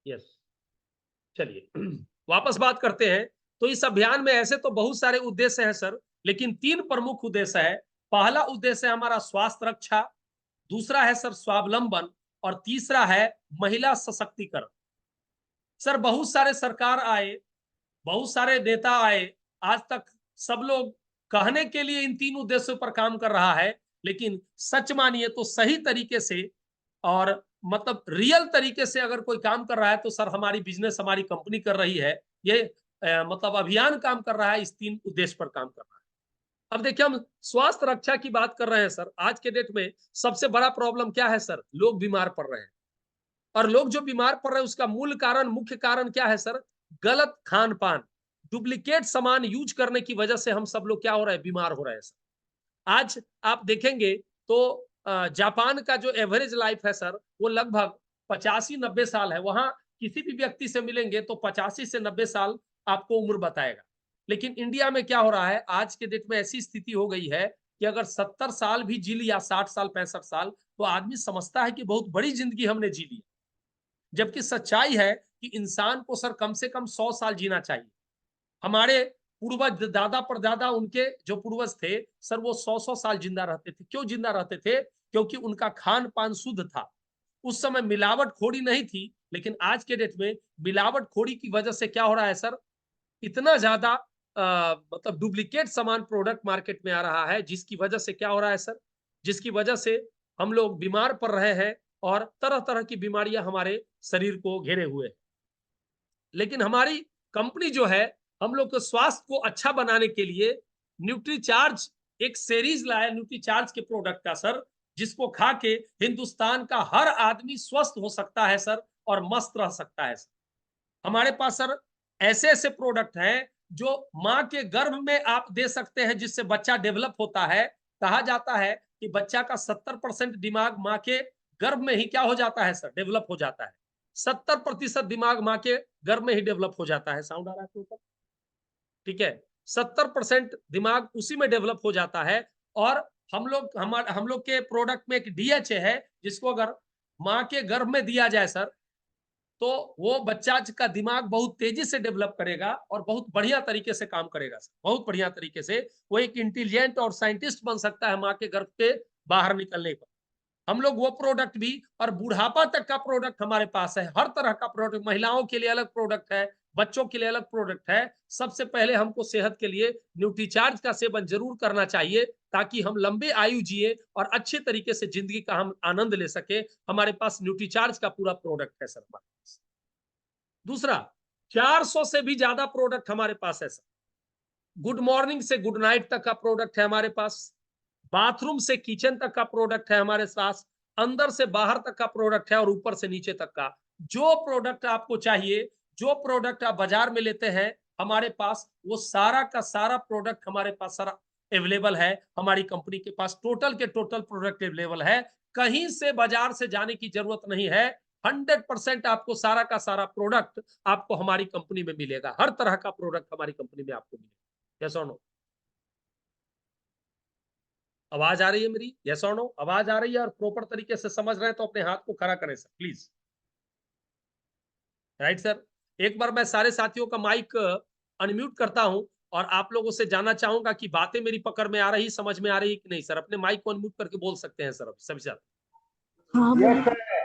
Yes, चलिए वापस बात करते हैं। तो इस अभियान में ऐसे तो बहुत सारे उद्देश्य हैं सर, लेकिन 3 प्रमुख उद्देश्य है। पहला उद्देश्य है हमारा स्वास्थ्य रक्षा, दूसरा है सर स्वावलंबन, और तीसरा है महिला सशक्तिकरण। सर बहुत सारे सरकार आए, बहुत सारे नेता आए, आज तक सब लोग कहने के लिए इन 3 उद्देश्यों पर काम कर रहा है, लेकिन सच मानिए तो सही तरीके से और मतलब रियल तरीके से अगर कोई काम कर रहा है तो सर हमारी बिजनेस, हमारी कंपनी कर रही है। ये मतलब अभियान काम कर रहा है, इस 3 उद्देश्य पर काम कर रहा है। अब देखिए, हम स्वास्थ्य रक्षा की बात कर रहे हैं सर। आज के डेट में सबसे बड़ा प्रॉब्लम क्या है सर? लोग बीमार पड़ रहे हैं। और लोग जो बीमार पड़ रहे हैं उसका मूल कारण, मुख्य कारण क्या है सर? गलत खान पान, डुप्लीकेट सामान यूज करने की वजह से हम सब लोग क्या हो रहे हैं? बीमार हो रहे हैं सर। आज आप देखेंगे तो जापान का जो एवरेज लाइफ है सर, वो लगभग 85-90 साल है। वहां किसी भी व्यक्ति से मिलेंगे तो 85 से 90 साल आपको उम्र बताएगा। लेकिन इंडिया में क्या हो रहा है? आज के डेट में ऐसी स्थिति हो गई है कि अगर 70 साल भी जी लिया, 60 साल, 65 साल, तो आदमी समझता है कि बहुत बड़ी जिंदगी हमने जी ली। जबकि सच्चाई है कि इंसान को सर कम से कम 100 साल जीना चाहिए। हमारे पूर्वज, दादा परदादा, उनके जो पूर्वज थे सर, वो 100-100 साल जिंदा रहते थे। क्यों जिंदा रहते थे? क्योंकि उनका खान पान शुद्ध था। उस समय मिलावट खोरी नहीं थी। लेकिन आज के डेट में मिलावट खोरी की वजह से क्या हो रहा है सर? इतना ज्यादा मतलब डुप्लीकेट सामान, प्रोडक्ट मार्केट में आ रहा है, जिसकी वजह से क्या हो रहा है सर? जिसकी वजह से हम लोग बीमार पड़ रहे हैं और तरह तरह की बीमारियां हमारे शरीर को घेरे हुए हैं। लेकिन हमारी कंपनी जो है, हम लोग के स्वास्थ्य को अच्छा बनाने के लिए न्यूट्रीचार्ज एक सीरीज लाया, न्यूट्रीचार्ज के प्रोडक्ट का सर, जिसको खा के हिंदुस्तान का हर आदमी स्वस्थ हो सकता है सर, और मस्त रह सकता है सर। हमारे पास सर ऐसे ऐसे प्रोडक्ट हैं जो माँ के गर्भ में आप दे सकते हैं, जिससे बच्चा डेवलप होता है। कहा जाता है कि बच्चा का 70% दिमाग माँ के गर्भ में ही क्या हो जाता है सर? डेवलप हो जाता है। 70% दिमाग माँ के गर्भ में ही डेवलप हो जाता है। साउंड आ रहा है आपके ऊपर? ठीक है, 70% दिमाग उसी में डेवलप हो जाता है। और हम लोग के प्रोडक्ट में एक डीएचए है, जिसको अगर माँ के गर्भ में दिया जाए सर, तो वो बच्चा का दिमाग बहुत तेजी से डेवलप करेगा और बहुत बढ़िया तरीके से काम करेगा सर, बहुत बढ़िया तरीके से। वो एक इंटेलिजेंट और साइंटिस्ट बन सकता है माँ के गर्भ के बाहर निकलने पर। हम लोग वो प्रोडक्ट भी, और बुढ़ापा तक का प्रोडक्ट हमारे पास है। हर तरह का प्रोडक्ट, महिलाओं के लिए अलग प्रोडक्ट है, बच्चों के लिए अलग प्रोडक्ट है। सबसे पहले हमको सेहत के लिए न्यूट्रीचार्ज का सेवन जरूर करना चाहिए, ताकि हम लंबे आयु जिए और अच्छे तरीके से जिंदगी का हम आनंद ले सके। हमारे पास न्यूट्रीचार्ज का पूरा प्रोडक्ट है सर हमारे पास। दूसरा, 400 से भी ज्यादा प्रोडक्ट हमारे पास है सर। गुड मॉर्निंग से गुड नाइट तक का प्रोडक्ट है हमारे पास। बाथरूम से किचन तक का प्रोडक्ट है हमारे पास। अंदर से बाहर तक का प्रोडक्ट है, और ऊपर से नीचे तक का। जो प्रोडक्ट आपको चाहिए, जो प्रोडक्ट आप बाजार में लेते हैं, हमारे पास वो सारा का सारा प्रोडक्ट हमारे पास सारा अवेलेबल है। हमारी कंपनी के पास टोटल के टोटल प्रोडक्ट अवेलेबल है। कहीं से बाजार से जाने की जरूरत नहीं है। 100% आपको सारा का सारा प्रोडक्ट आपको हमारी कंपनी में मिलेगा। हर तरह का प्रोडक्ट हमारी कंपनी में आपको मिलेगा। यस और नो? आवाज आ रही है मेरी? यस और नो? आवाज आ रही है और प्रॉपर तरीके से समझ रहे हैं तो अपने हाथ को खड़ा करें सर प्लीज। Right sir. एक बार मैं सारे साथियों का माइक अनम्यूट करता हूं, और आप लोगों से जानना चाहूंगा कि बातें मेरी पकड़ में आ रही, समझ में आ रही कि नहीं सर? अपने माइक को अनम्यूट करके बोल सकते हैं सर अभी सभी साथ। हाँ यस बोलिए।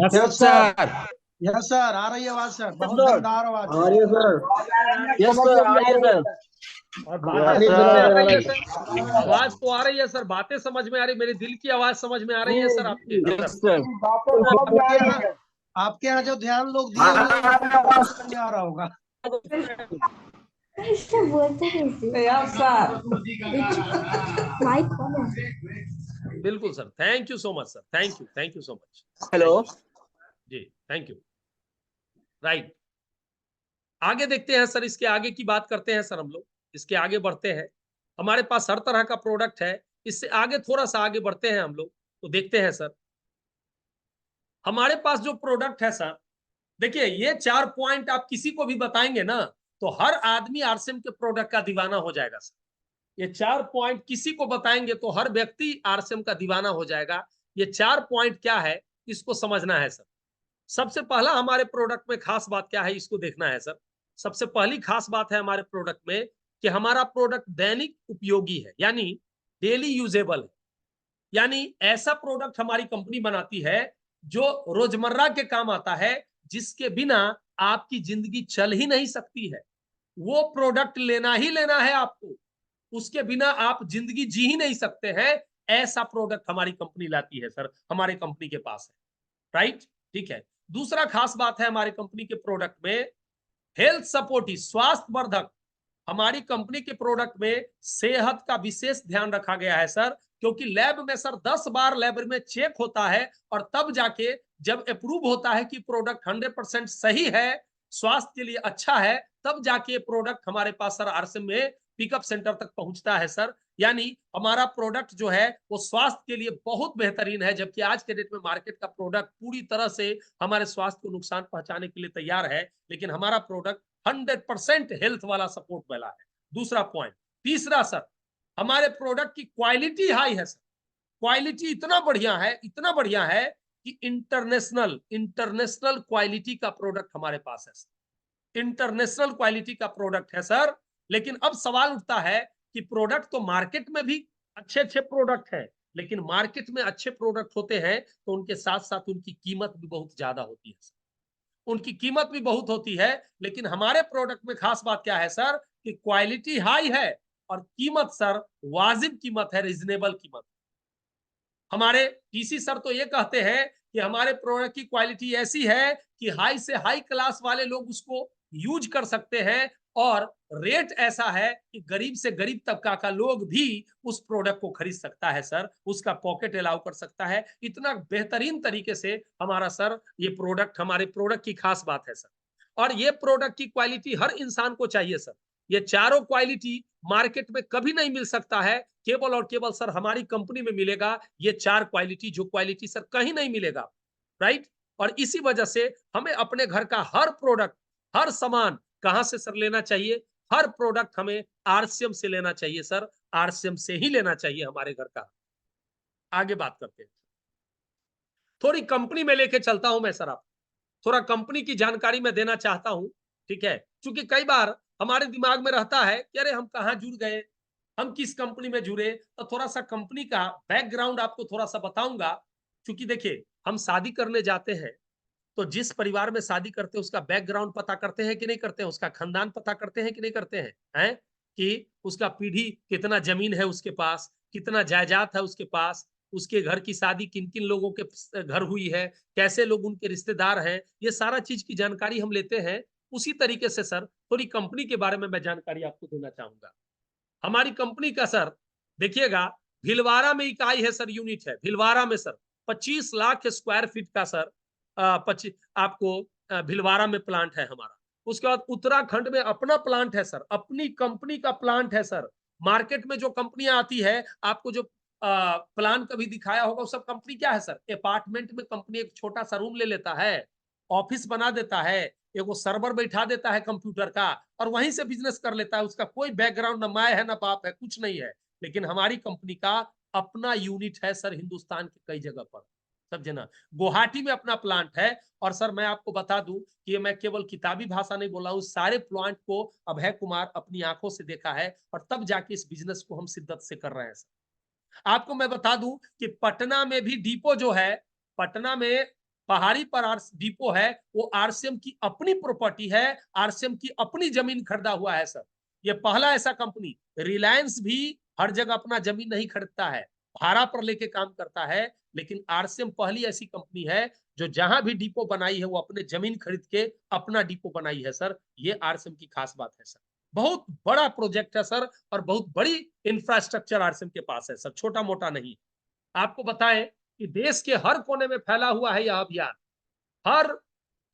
Sir. Yes sir. Yes sir, आ रही है आवाज सर, बहुत सर दमदार आवाज आ है। रही है सर। यस सर आ रही है सर। और बातें यस समझ में आ सर। रही है सर? आवाज तो आ रही है सर, बातें समझ में आ रही, मेरे दिल की आवाज समझ में आ रही है सर आपके अंदर? Yes sir. बातें समझ में आ रही है। आपके यहाँ जो ध्यान लोग दिए हुए हैं उनको बातें समझ में आ रहा होगा। इससे बोलते कैसे? Yes, sir. माइक कौन है? बिल्कुल sir, thank you so much sir, thank you so much. Hello जी, थैंक यू। राइट, आगे देखते हैं सर, इसके आगे की बात करते हैं सर हम लोग। इसके आगे बढ़ते हैं। हमारे पास हर तरह का प्रोडक्ट है। इससे आगे थोड़ा सा आगे बढ़ते हैं हम लोग, तो देखते हैं सर हमारे पास जो प्रोडक्ट है सर। देखिए, ये 4 पॉइंट आप किसी को भी बताएंगे ना, तो हर आदमी आरसीएम के प्रोडक्ट का दीवाना हो जाएगा सर। ये 4 पॉइंट किसी को बताएंगे तो हर व्यक्ति आरसीएम का दीवाना हो जाएगा। ये 4 पॉइंट क्या है, इसको समझना है सर। सबसे पहला हमारे प्रोडक्ट में खास बात क्या है, इसको देखना है सर। सबसे पहली खास बात है हमारे प्रोडक्ट में कि हमारा प्रोडक्ट दैनिक उपयोगी है, यानी डेली यूजेबल है। यानी ऐसा प्रोडक्ट हमारी कंपनी बनाती है जो रोजमर्रा के काम आता है, जिसके बिना आपकी जिंदगी चल ही नहीं सकती है। वो प्रोडक्ट लेना ही लेना है आपको, उसके बिना आप जिंदगी जी ही नहीं सकते हैं। ऐसा प्रोडक्ट हमारी कंपनी लाती है सर, हमारे कंपनी के पास है। राइट, ठीक है। दूसरा खास बात है हमारी कंपनी के प्रोडक्ट में हेल्थ सपोर्टिव, स्वास्थ्य वर्धक। हमारी कंपनी के प्रोडक्ट में सेहत का विशेष ध्यान रखा गया है सर, क्योंकि लैब में सर 10 बार लैब में चेक होता है और तब जाके जब अप्रूव होता है कि प्रोडक्ट 100% सही है, स्वास्थ्य के लिए अच्छा है, तब जाके प्रोडक्ट हमारे पास सर आरसीएम में पिकअप सेंटर तक पहुंचता है सर। यानी हमारा प्रोडक्ट जो है वो स्वास्थ्य के लिए बहुत बेहतरीन है, जबकि आज के डेट में मार्केट का प्रोडक्ट पूरी तरह से हमारे स्वास्थ्य को नुकसान पहुंचाने के लिए तैयार है, लेकिन हमारा प्रोडक्ट 100% हेल्थ वाला सपोर्ट वाला है। दूसरा पॉइंट। तीसरा सर, हमारे प्रोडक्ट की क्वालिटी हाई है सर। क्वालिटी इतना बढ़िया है, इतना बढ़िया है कि इंटरनेशनल इंटरनेशनल क्वालिटी का प्रोडक्ट हमारे पास है सर। इंटरनेशनल क्वालिटी का प्रोडक्ट है सर। लेकिन अब सवाल उठता है कि प्रोडक्ट तो मार्केट में भी अच्छे अच्छे प्रोडक्ट है, लेकिन मार्केट में अच्छे प्रोडक्ट होते हैं तो उनके साथ साथ उनकी कीमत भी बहुत ज्यादा होती है सर। उनकी कीमत भी बहुत होती है, लेकिन हमारे प्रोडक्ट में खास बात क्या है सर कि क्वालिटी हाई है और कीमत सर वाजिब कीमत है, रीजनेबल कीमत। हमारे टीसी सर तो ये कहते हैं कि हमारे प्रोडक्ट की क्वालिटी ऐसी है कि हाई से हाई क्लास वाले लोग उसको यूज कर सकते हैं, और रेट ऐसा है कि गरीब से गरीब तबका का लोग भी उस प्रोडक्ट को खरीद सकता है सर, उसका पॉकेट अलाउ कर सकता है। इतना बेहतरीन तरीके से हमारा सर ये प्रोडक्ट, हमारे प्रोडक्ट की खास बात है सर। और ये प्रोडक्ट की क्वालिटी हर इंसान को चाहिए सर। ये चारों क्वालिटी मार्केट में कभी नहीं मिल सकता है, केवल और केवल सर हमारी कंपनी में मिलेगा। ये चार क्वालिटी, जो क्वालिटी सर कहीं नहीं मिलेगा। राइट, और इसी वजह से हमें अपने घर का हर प्रोडक्ट, हर सामान कहां से सर लेना चाहिए? हर प्रोडक्ट हमें आरसीएम से लेना चाहिए सर, आरसीएम से ही लेना चाहिए हमारे घर का। आगे बात करते हैं, थोड़ी कंपनी में लेके चलता हूं मैं सर, आप थोड़ा कंपनी की जानकारी मैं देना चाहता हूं। ठीक है, क्योंकि कई बार हमारे दिमाग में रहता है कि अरे हम कहां जुड़ गए, हम किस कंपनी में जुड़े, तो थोड़ा सा कंपनी का बैकग्राउंड आपको थोड़ा सा बताऊंगा। क्योंकि देखिए, हम शादी करने जाते हैं तो जिस परिवार में शादी करते हैं उसका बैकग्राउंड पता करते हैं कि नहीं करते हैं, उसका खानदान पता करते हैं कि नहीं करते हैं कि उसका पीढ़ी कितना जमीन है उसके पास, कितना जायदाद है उसके पास, उसके घर की शादी किन किन लोगों के घर हुई है, कैसे लोग उनके रिश्तेदार हैं, ये सारा चीज की जानकारी हम लेते हैं। उसी तरीके से सर थोड़ी कंपनी के बारे में मैं जानकारी आपको देना चाहूंगा। हमारी कंपनी का सर देखिएगा, भिलवाड़ा में इकाई है सर, यूनिट है भिलवाड़ा में सर। 25 लाख स्क्वायर फीट का सर आपको भिलवाड़ा में प्लांट है हमारा। उसके बाद उत्तराखंड में अपना प्लांट है सर, अपनी कंपनी का प्लांट है सर। मार्केट में जो कंपनियां आती है, आपको जो प्लान कभी दिखाया होगा, वो सब कंपनी क्या है सर? अपार्टमेंट में कंपनी एक छोटा सा रूम ले लेता है, ऑफिस बना देता है, एगो सर्वर बैठा देता है कंप्यूटर का, और वहीं से बिजनेस कर लेता है। उसका कोई बैकग्राउंड, ना माँ है ना बाप है, कुछ नहीं है। लेकिन हमारी कंपनी का अपना यूनिट है सर, हिंदुस्तान की कई जगह पर, समझे ना। गुवाहाटी में अपना प्लांट है। और सर मैं आपको बता दूं कि मैं केवल किताबी भाषा नहीं बोला हूं, सारे प्लांट को अभय कुमार अपनी आंखों से देखा है, और तब जाके इस बिजनेस को हम शिद्दत से कर रहे हैं सर। आपको मैं बता दूं कि पटना में भी डिपो जो है, पटना में पहाड़ी पर डिपो है, वो आरसीएम की अपनी प्रॉपर्टी है, आरसीएम की अपनी जमीन खरीदा हुआ है सर। ये पहला ऐसा कंपनी, रिलायंस भी हर जगह अपना जमीन नहीं खरीदता है, भाड़ा पर लेके काम करता है, लेकिन आरसीएम पहली ऐसी कंपनी है जो जहां भी डिपो बनाई है वो अपने जमीन खरीद के अपना डिपो बनाई है सर। ये आरसीएम की खास बात है सर। बहुत बड़ा प्रोजेक्ट है सर, और बहुत बड़ी इंफ्रास्ट्रक्चर आरसीएम के पास है सर, छोटा मोटा नहीं। आपको बताएं कि देश के हर कोने में फैला हुआ है यह अभियान। हर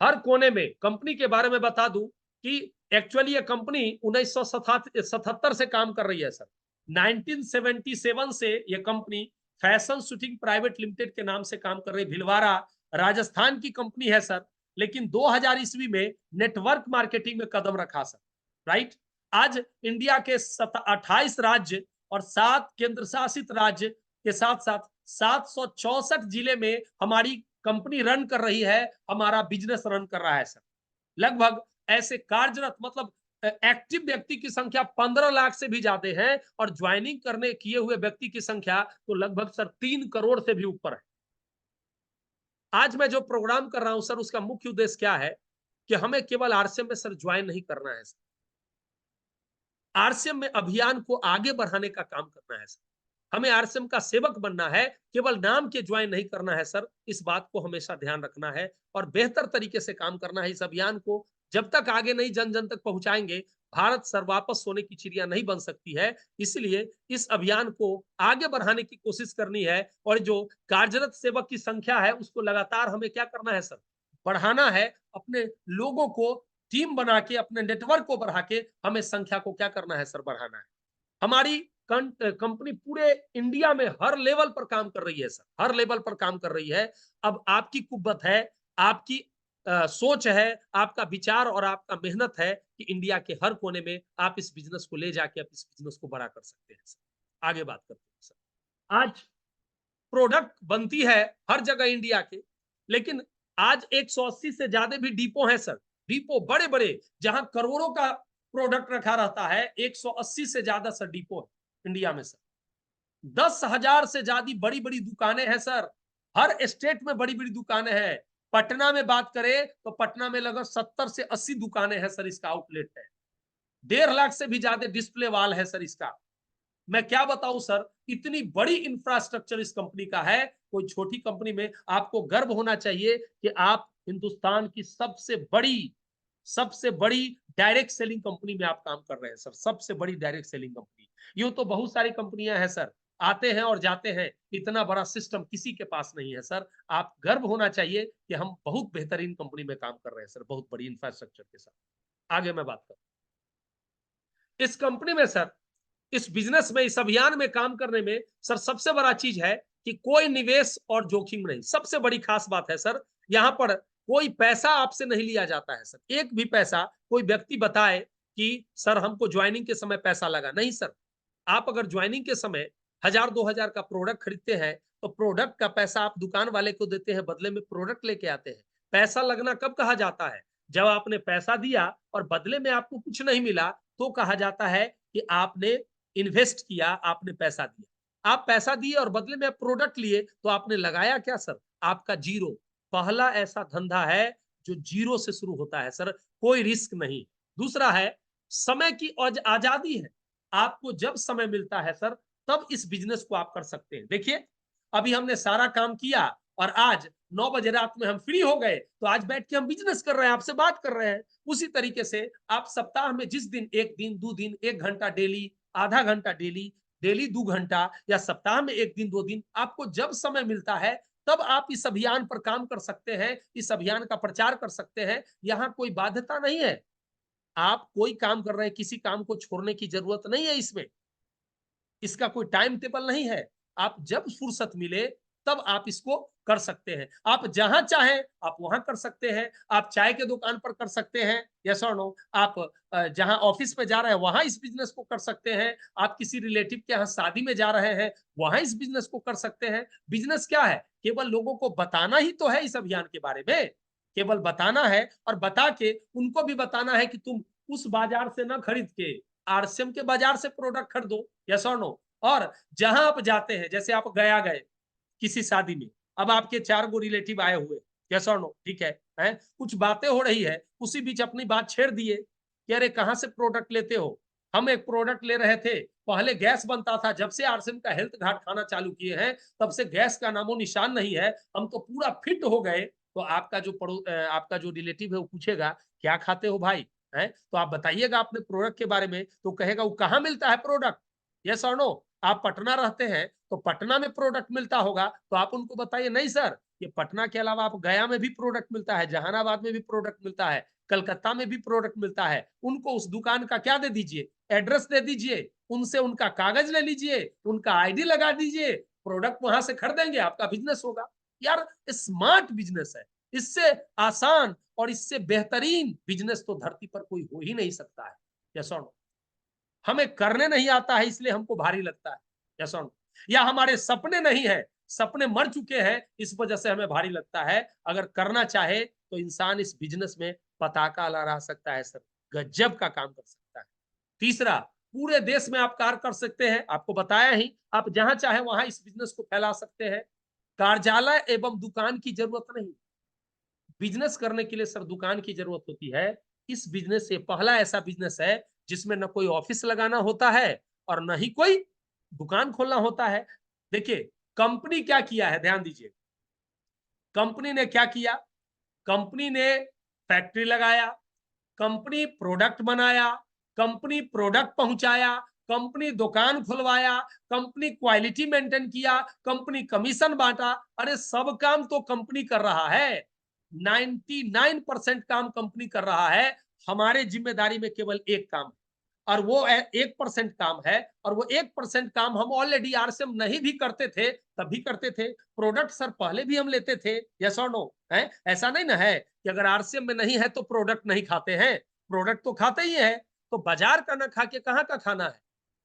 हर कोने में। कंपनी के बारे में बता दूं कि एक्चुअली ये कंपनी 1977 से काम कर रही है सर। 1977 से ये company fashion shooting private limited के नाम से काम कर रही है। भिलवाड़ा राजस्थान की कंपनी है सर, लेकिन 2000 ईस्वी में नेटवर्क मार्केटिंग में कदम रखा सर। राइट, आज इंडिया के 28 राज्य और 7 केंद्र शासित राज्य के साथ साथ 764 जिले में हमारी कंपनी रन कर रही है, हमारा बिजनेस रन कर रहा है सर। लगभग ऐसे कार्यरत मतलब एक्टिव व्यक्ति की संख्या 15 लाख से भी ज्यादा है और ज्वाइनिंग करने किए हुए व्यक्ति की संख्या तो लगभग सर 3 करोड़ से भी ऊपर है। आज मैं जो प्रोग्राम कर रहा हूं सर, उसका मुख्य उद्देश्य क्या है कि हमें केवल आरसीएम में सर ज्वाइन नहीं करना है सर, आरसीएम में अभियान को आगे बढ़ाने का काम करना है सर। हमें आरसीएम का सेवक बनना है, केवल नाम के ज्वाइन नहीं करना है सर। इस बात को हमेशा ध्यान रखना है और बेहतर तरीके से काम करना है। इस अभियान को जब तक आगे नहीं जन जन तक पहुंचाएंगे, भारत सर वापस सोने की चिड़िया नहीं बन सकती है। इसलिए इस अभियान को आगे बढ़ाने की कोशिश करनी है और जो कार्यरत सेवक की संख्या है उसको लगातार हमें क्या करना है सर, बढ़ाना है। अपने लोगों को टीम बना के, अपने नेटवर्क को बढ़ा के हमें संख्या को क्या करना है सर, बढ़ाना है। हमारी कंपनी पूरे इंडिया में हर लेवल पर काम कर रही है सर, हर लेवल पर काम कर रही है। अब आपकी कुव्वत है, आपकी सोच है, आपका विचार और आपका मेहनत है कि इंडिया के हर कोने में आप इस बिजनेस को ले जाके आप इस बिजनेस को बड़ा कर सकते हैं सर। आगे बात करते हैं सर। आज प्रोडक्ट बनती है हर जगह इंडिया के, लेकिन आज 180 से ज्यादा भी डिपो है सर, डिपो बड़े बड़े जहां करोड़ों का प्रोडक्ट रखा रहता है। 180 से ज्यादा सर डिपो है इंडिया में सर। 10,000 से ज्यादा बड़ी बड़ी दुकानें हैं सर, हर स्टेट में बड़ी बड़ी दुकानें हैं। पटना में बात करें तो पटना में लगभग 70 से 80 दुकानें हैं सर, इसका आउटलेट है। 1.5 लाख से भी ज्यादा डिस्प्ले वाल है सर इसका। मैं क्या बताऊं सर, इतनी बड़ी इंफ्रास्ट्रक्चर इस कंपनी का है। कोई छोटी कंपनी में आपको गर्व होना चाहिए कि आप हिंदुस्तान की सबसे बड़ी डायरेक्ट सेलिंग कंपनी में आप काम कर रहे हैं सर, सबसे बड़ी डायरेक्ट सेलिंग कंपनी। यूं तो बहुत सारी कंपनियां हैं सर, आते हैं और जाते हैं, इतना बड़ा सिस्टम किसी के पास नहीं है सर। आप गर्व होना चाहिए कि हम बहुत बेहतरीन कंपनी में काम कर रहे हैं सर, बहुत बड़ी इंफ्रास्ट्रक्चर के साथ। आगे मैं बात करूं इस कंपनी में सर, इस बिजनेस में, इस अभियान में काम करने में सर सबसे बड़ा चीज है कि कोई निवेश और जोखिम नहीं। सबसे बड़ी खास बात है सर, यहां पर कोई पैसा आपसे नहीं लिया जाता है सर। एक भी पैसा कोई व्यक्ति बताए कि सर हमको ज्वाइनिंग के समय पैसा लगा, नहीं सर। आप अगर ज्वाइनिंग के समय 1,000-2,000 का प्रोडक्ट खरीदते हैं तो प्रोडक्ट का पैसा आप दुकान वाले को देते हैं, बदले में प्रोडक्ट लेके आते हैं। पैसा लगना कब कहा जाता है? जब आपने पैसा दिया और बदले में आपको कुछ नहीं मिला तो कहा जाता है कि आपने इन्वेस्ट किया, आपने पैसा दिया। आप पैसा दिए और बदले में आप प्रोडक्ट लिए तो आपने लगाया क्या सर? आपका जीरो। पहला ऐसा धंधा है जो जीरो से शुरू होता है सर, कोई रिस्क नहीं। दूसरा है समय की आजादी है। आपको जब समय मिलता है सर तब इस बिजनेस को आप कर सकते हैं। देखिए अभी हमने सारा काम किया और आज 9 बजे रात में हम फ्री हो गए तो आज बैठ के हम बिजनेस कर रहे हैं, आपसे बात कर रहे हैं। उसी तरीके से आप सप्ताह में जिस दिन, 1 दिन 2 दिन, 1 घंटा डेली, आधा घंटा डेली, डेली 2 घंटा, या सप्ताह में 1 दिन 2 दिन, आपको जब समय मिलता है तब आप इस अभियान पर काम कर सकते हैं, इस अभियान का प्रचार कर सकते हैं। यहाँ कोई बाध्यता नहीं है। आप कोई काम कर रहे हैं, किसी काम को छोड़ने की जरूरत नहीं है इसमें, इसका कोई टाइम टेबल नहीं है। आप जब फुर्सत मिले तब आप इसको कर सकते हैं। आप जहां चाहें आप वहां कर सकते हैं। आप चाय के दुकान पर कर सकते हैं, यस और नो। आप जहां ऑफिस में जा रहे हैं वहां इस बिजनेस को कर सकते हैं। आप किसी रिलेटिव के यहाँ शादी में जा रहे हैं वहां इस बिजनेस को कर सकते हैं। बिजनेस क्या है? केवल लोगों को बताना ही तो है इस अभियान के बारे में, केवल बताना है और बता के उनको भी बताना है कि तुम उस बाजार से ना खरीद के आरसीएम के बाजार से प्रोडक्ट खरीदो, यस और नो। और जहां आप जाते हैं, जैसे आप गया गए किसी शादी में, अब आपके 4 गो रिलेटिव आए हुए, यस और नो, ठीक है, कुछ बातें हो रही है, उसी बीच अपनी बात छेड़ दिए कि अरे कहां से प्रोडक्ट लेते हो? हम एक प्रोडक्ट ले रहे थे, पहले गैस बनता था, जब से आरसीएम का हेल्थ घाट खाना चालू किए हैं तब से गैस का नामो निशान नहीं है, हम तो पूरा फिट हो गए। तो आपका जो रिलेटिव है वो पूछेगा क्या खाते हो भाई, है तो आप बताइएगा अपने प्रोडक्ट के बारे में, तो कहेगा वो कहाँ मिलता है प्रोडक्ट, यस और नो। आप पटना रहते हैं तो पटना में प्रोडक्ट मिलता होगा, तो आप उनको बताइए नहीं सर, ये पटना के अलावा आप गया में भी प्रोडक्ट मिलता है, जहानाबाद में भी प्रोडक्ट मिलता है, कलकत्ता में भी प्रोडक्ट मिलता है। उनको उस दुकान का क्या दे दीजिए, एड्रेस दे दीजिए, उनसे उनका कागज ले लीजिए, उनका आईडी लगा दीजिए, प्रोडक्ट वहां से खरीदेंगे, आपका बिजनेस होगा। यार स्मार्ट बिजनेस है, इससे आसान और इससे बेहतरीन बिजनेस तो धरती पर कोई हो ही नहीं सकता है, यस और नो। हमें करने नहीं आता है इसलिए हमको भारी लगता है, यस और नो। या हमारे सपने नहीं है, सपने मर चुके हैं, इस वजह से हमें भारी लगता है। अगर करना चाहे तो इंसान इस बिजनेस में पताका लहरा सकता है सर, गजब का काम कर सकता है। तीसरा, पूरे देश में आप कार्य कर सकते हैं, आपको बताया ही, आप जहां चाहे वहां इस बिजनेस को फैला सकते हैं। कार्यालय एवं दुकान की जरूरत नहीं, बिजनेस करने के लिए सर दुकान की जरूरत होती है। इस बिजनेस से पहला ऐसा बिजनेस है जिसमें न कोई ऑफिस लगाना होता है और न ही कोई दुकान खोलना होता है। देखिए कंपनी क्या किया है, ध्यान दीजिए, कंपनी ने क्या किया, कंपनी ने फैक्ट्री लगाया, कंपनी प्रोडक्ट बनाया, कंपनी प्रोडक्ट पहुंचाया, कंपनी दुकान खुलवाया, कंपनी क्वालिटी मेंटेन किया, कंपनी कमीशन बांटा। अरे सब काम तो कंपनी कर रहा है, 99% काम कंपनी कर रहा है। हमारे जिम्मेदारी में केवल एक काम है और वो 1% काम है, और वो 1% काम हम ऑलरेडी आरसीएम नहीं भी करते थे तब भी करते थे। प्रोडक्ट सर पहले भी हम लेते थे, यस और नो है, ऐसा नहीं ना है कि अगर आरसीएम में नहीं है तो प्रोडक्ट नहीं खाते हैं, प्रोडक्ट तो खाते ही है। तो बाजार का ना खा के कहाँ का खाना है,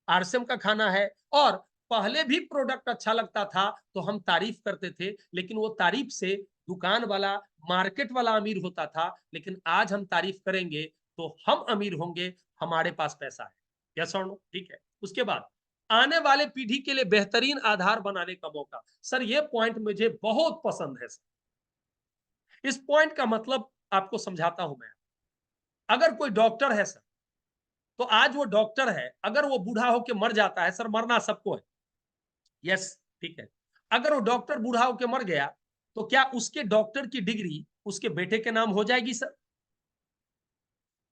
आरसीएम का खाना है। और पहले भी प्रोडक्ट अच्छा लगता था तो हम तारीफ करते थे, लेकिन वो तारीफ से दुकान वाला, मार्केट वाला अमीर होता था, लेकिन आज हम तारीफ करेंगे तो हम अमीर होंगे, हमारे पास पैसा है, यस और नो, ठीक है। उसके बाद आने वाले पीढ़ी के लिए बेहतरीन आधार बनाने का मौका। सर ये पॉइंट मुझे बहुत पसंद है सर। इस पॉइंट का मतलब आपको समझाता हूं मैं। अगर कोई डॉक्टर है सर, तो आज वो डॉक्टर है, अगर वो बूढ़ा होकर मर जाता है, सर मरना सबको है, यस ठीक है। अगर वो डॉक्टर बूढ़ा होकर मर गया तो क्या उसके डॉक्टर की डिग्री उसके बेटे के नाम हो जाएगी सर?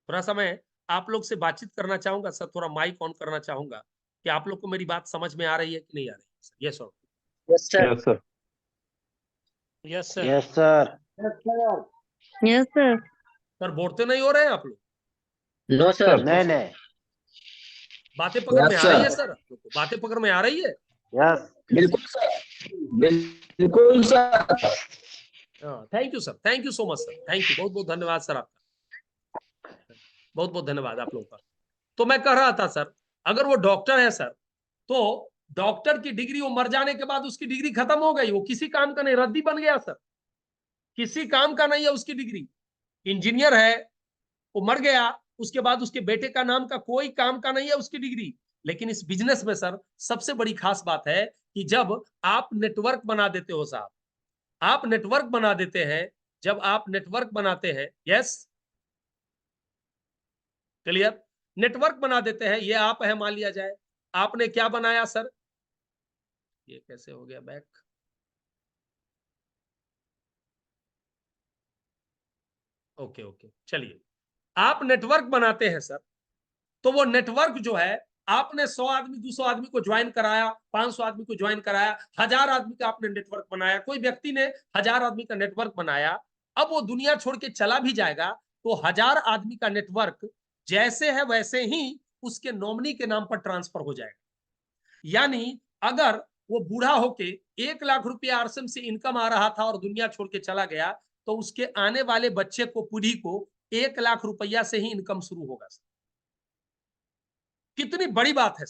थोड़ा सा मैं आप लोग से बातचीत करना चाहूंगा सर, थोड़ा माइक ऑन करना चाहूंगा कि आप लोग को मेरी बात समझ में आ रही है कि नहीं आ रही है सर, यस और Yes, sir. Yes, sir. Yes sir. Yes, sir. Yes, sir. Sir बोलते नहीं हो रहे हैं आप लोग, No, sir. Sir. नहीं नहीं. बातें पकड़ में Yes, आ रही है sir. सर, आप लोग को बातें पकड़ में आ रही है? Yes. बिल्कुल सर, बिल्कुल sir. Thank you sir, thank you so much sir, thank you, बहुत बहुत धन्यवाद सर आपका, बहुत बहुत धन्यवाद आप लोगों का। तो मैं कह रहा था सर, अगर वो डॉक्टर है सर, तो डॉक्टर की डिग्री वो मर जाने के बाद उसकी डिग्री खत्म हो गई, वो किसी काम का नहीं, रद्दी बन गया सर, किसी काम का नहीं है उसकी डिग्री। इंजीनियर है, वो मर गया, उसके बाद उसके बेटे का नाम का कोई काम का नहीं है उसकी डिग्री। लेकिन इस बिजनेस में सर सबसे बड़ी खास बात है कि जब आप नेटवर्क बना देते हो साहब, आप नेटवर्क बना देते हैं, जब आप नेटवर्क बनाते हैं, यस क्लियर, नेटवर्क बना देते हैं, ये आप है मान लिया जाए, आपने क्या बनाया सर, ये कैसे हो गया बैक, ओके ओके चलिए, आप नेटवर्क बनाते हैं सर, तो वो नेटवर्क जो है, आपने 100 आदमी 200 आदमी को ज्वाइन कराया, 500 आदमी को ज्वाइन कराया, 1000 आदमी का आपने नेटवर्क बनाया, कोई व्यक्ति ने 1000 आदमी का नेटवर्क बनाया। अब वो दुनिया छोड़ के चला भी जाएगा तो 1000 आदमी का नेटवर्क जैसे है वैसे ही उसके नॉमिनी के नाम पर ट्रांसफर हो जाएगा। यानी अगर वो बूढ़ा होके 1 लाख रुपया आरसीएम से इनकम आ रहा था और दुनिया छोड़ के चला गया, तो उसके आने वाले बच्चे को, पीढ़ी को 1 लाख रुपया से ही इनकम शुरू होगा। कितनी बड़ी बात है।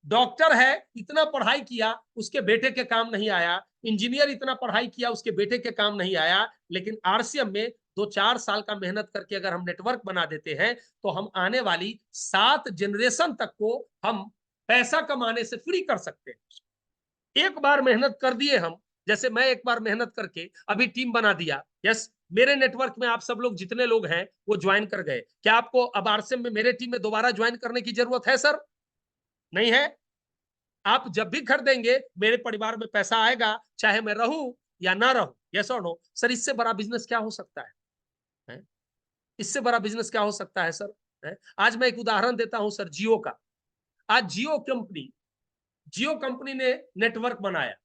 डॉक्टर है, इतना पढ़ाई किया, उसके बेटे के काम नहीं आया, इंजीनियर इतना पढ़ाई किया, उसके बेटे के काम नहीं आया, लेकिन आरसीएम में 2-4 साल का मेहनत करके अगर हम नेटवर्क बना देते हैं तो हम आने वाली 7 जनरेशन तक को हम पैसा कमाने से फ्री कर सकते हैं। एक बार मेहनत कर दिए हम, जैसे मैं एक बार मेहनत करके अभी टीम बना दिया, यस, मेरे नेटवर्क में आप सब लोग जितने लोग हैं वो ज्वाइन कर गए, क्या आपको अब आरसीएम में मेरे टीम में दोबारा ज्वाइन करने की जरूरत है सर? नहीं है। आप जब भी खरीदेंगे मेरे परिवार में पैसा आएगा, चाहे मैं रहूं या ना रहूं, यस और नो। सर इससे बड़ा बिजनेस क्या हो सकता है? इससे बड़ा बिजनेस क्या हो सकता है सर? आज मैं एक उदाहरण देता हूं सर, जियो का। आज जियो कंपनी ने नेटवर्क बनाया,